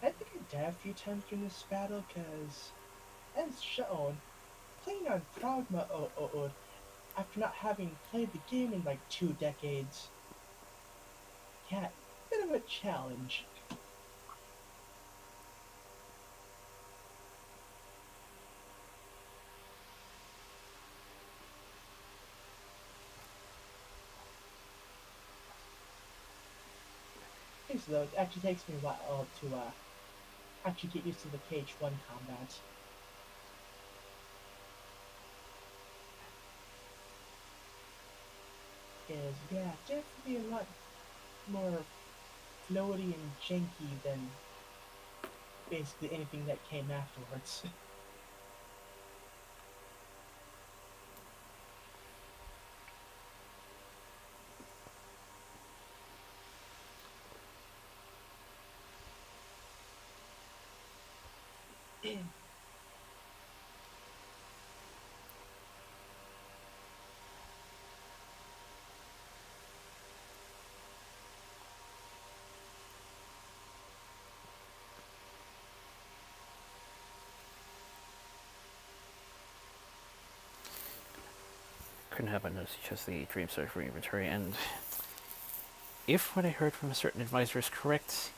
I think I died a few times during this battle, because, as shown, playing on Proud Mode after not having played the game in like 2 decades, yeah, bit of a challenge. Though, it actually takes me a while to actually get used to the KH1 combat. Is, yeah, definitely a lot more floaty and janky than basically anything that came afterwards. Couldn't help but notice just the Dream Surgery inventory, and if what I heard from a certain advisor is correct,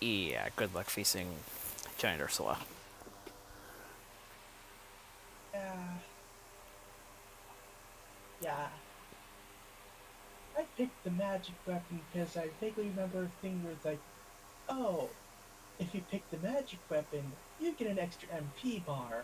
yeah, good luck facing Giant Ursula. uh, yeah, I picked the magic weapon because I vaguely remember a thing where it's like, oh, if you pick the magic weapon, you get an extra MP bar.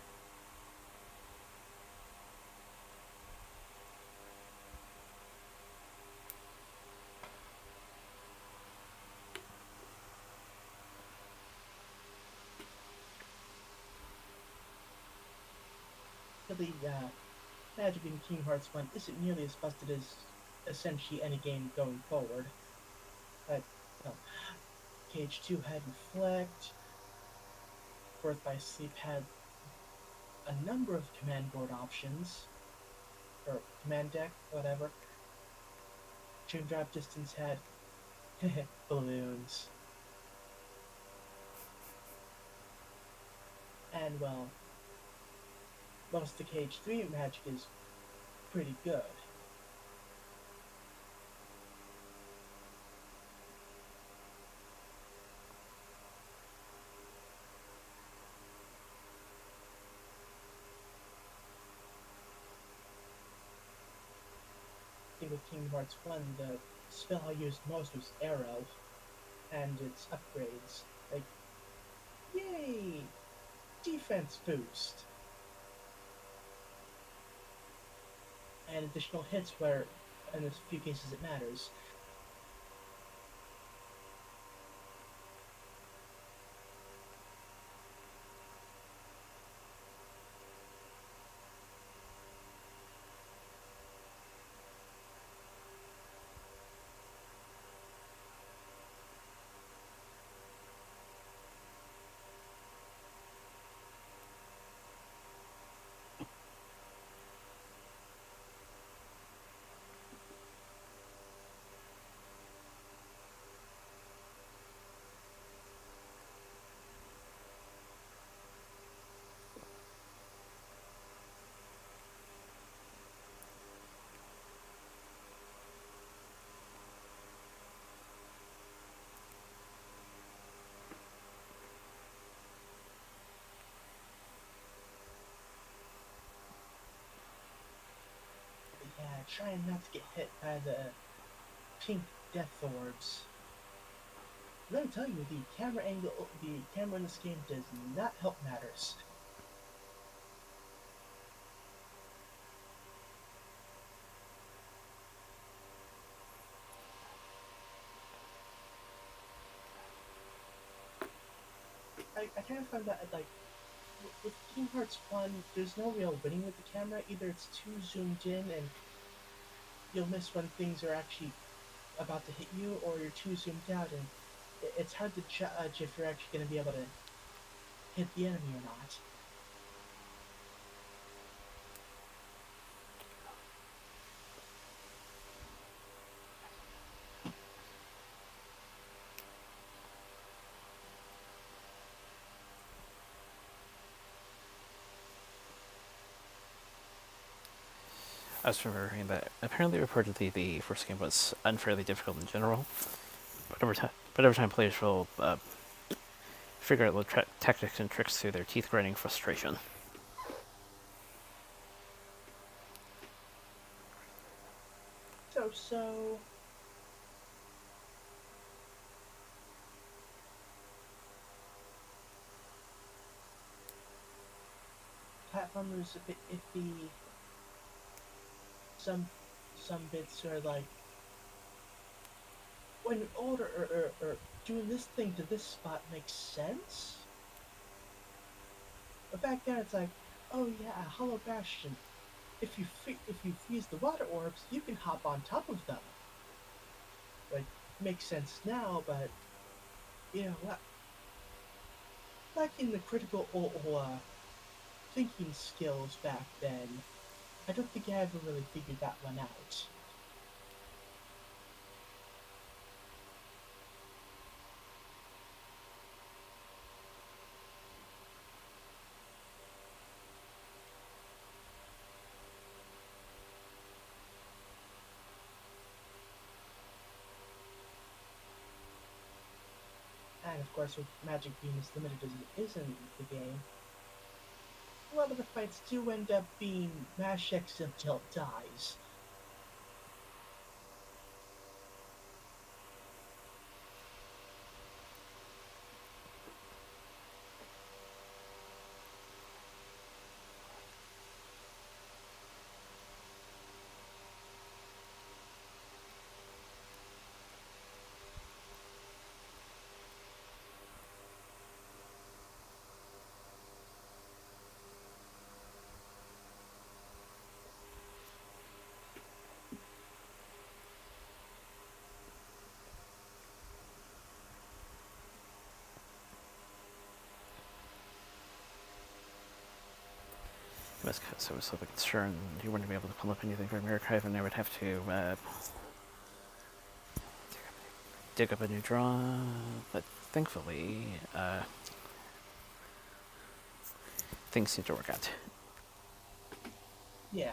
Really, magic in Kingdom Hearts 1 isn't nearly as busted as essentially any game going forward. But, no, KH2 had Reflect, Birth by Sleep had a number of command board options, or command deck, whatever. Dream Drop Distance had balloons. And, well, most of the KH3 magic is pretty good. I think with Kingdom Hearts 1, the spell I used most was Arrow, and its upgrades. Like, yay! Defense boost! And additional hits where, in a few cases, it matters. But yeah, trying not to get hit by the pink death orbs. Let me tell you, the camera in this game does not help matters. I kind of found that, like, with Kingdom Hearts 1, there's no real winning with the camera. Either it's too zoomed in and you'll miss when things are actually about to hit you, or you're too zoomed out and it's hard to judge if you're actually going to be able to hit the enemy or not. I was remembering that apparently reportedly the first game was unfairly difficult in general, but over time players will figure out little tactics and tricks through their teeth-grinding frustration. So, platformers a bit iffy. Some bits are like, when order or doing this thing to this spot makes sense. But back then it's like, oh yeah, Hollow Bastion. If you freeze the water orbs, you can hop on top of them. Like, makes sense now, but you know what? Lacking the critical thinking skills back then, I don't think I ever really figured that one out. And of course, with magic being as limited as it is in the game, a lot of the fights do end up being mash X until it dies. Because I was sort of concerned you wouldn't be able to pull up anything from your archive, and I would have to dig up a new draw. But thankfully, things seem to work out. Yeah.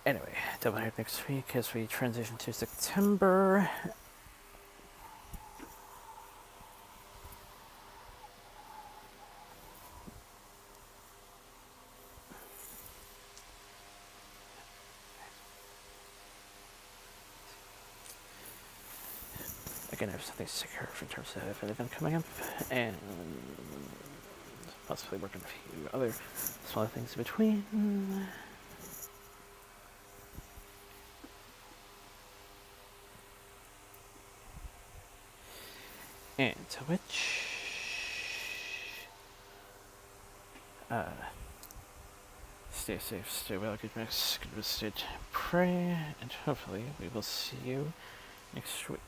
Anyway, double head next week as we transition to September. Again, I have something secure in terms of an event coming up, and possibly working a few other smaller things in between. And to which, stay safe, stay well, good mix, good visit, pray, and hopefully we will see you next week.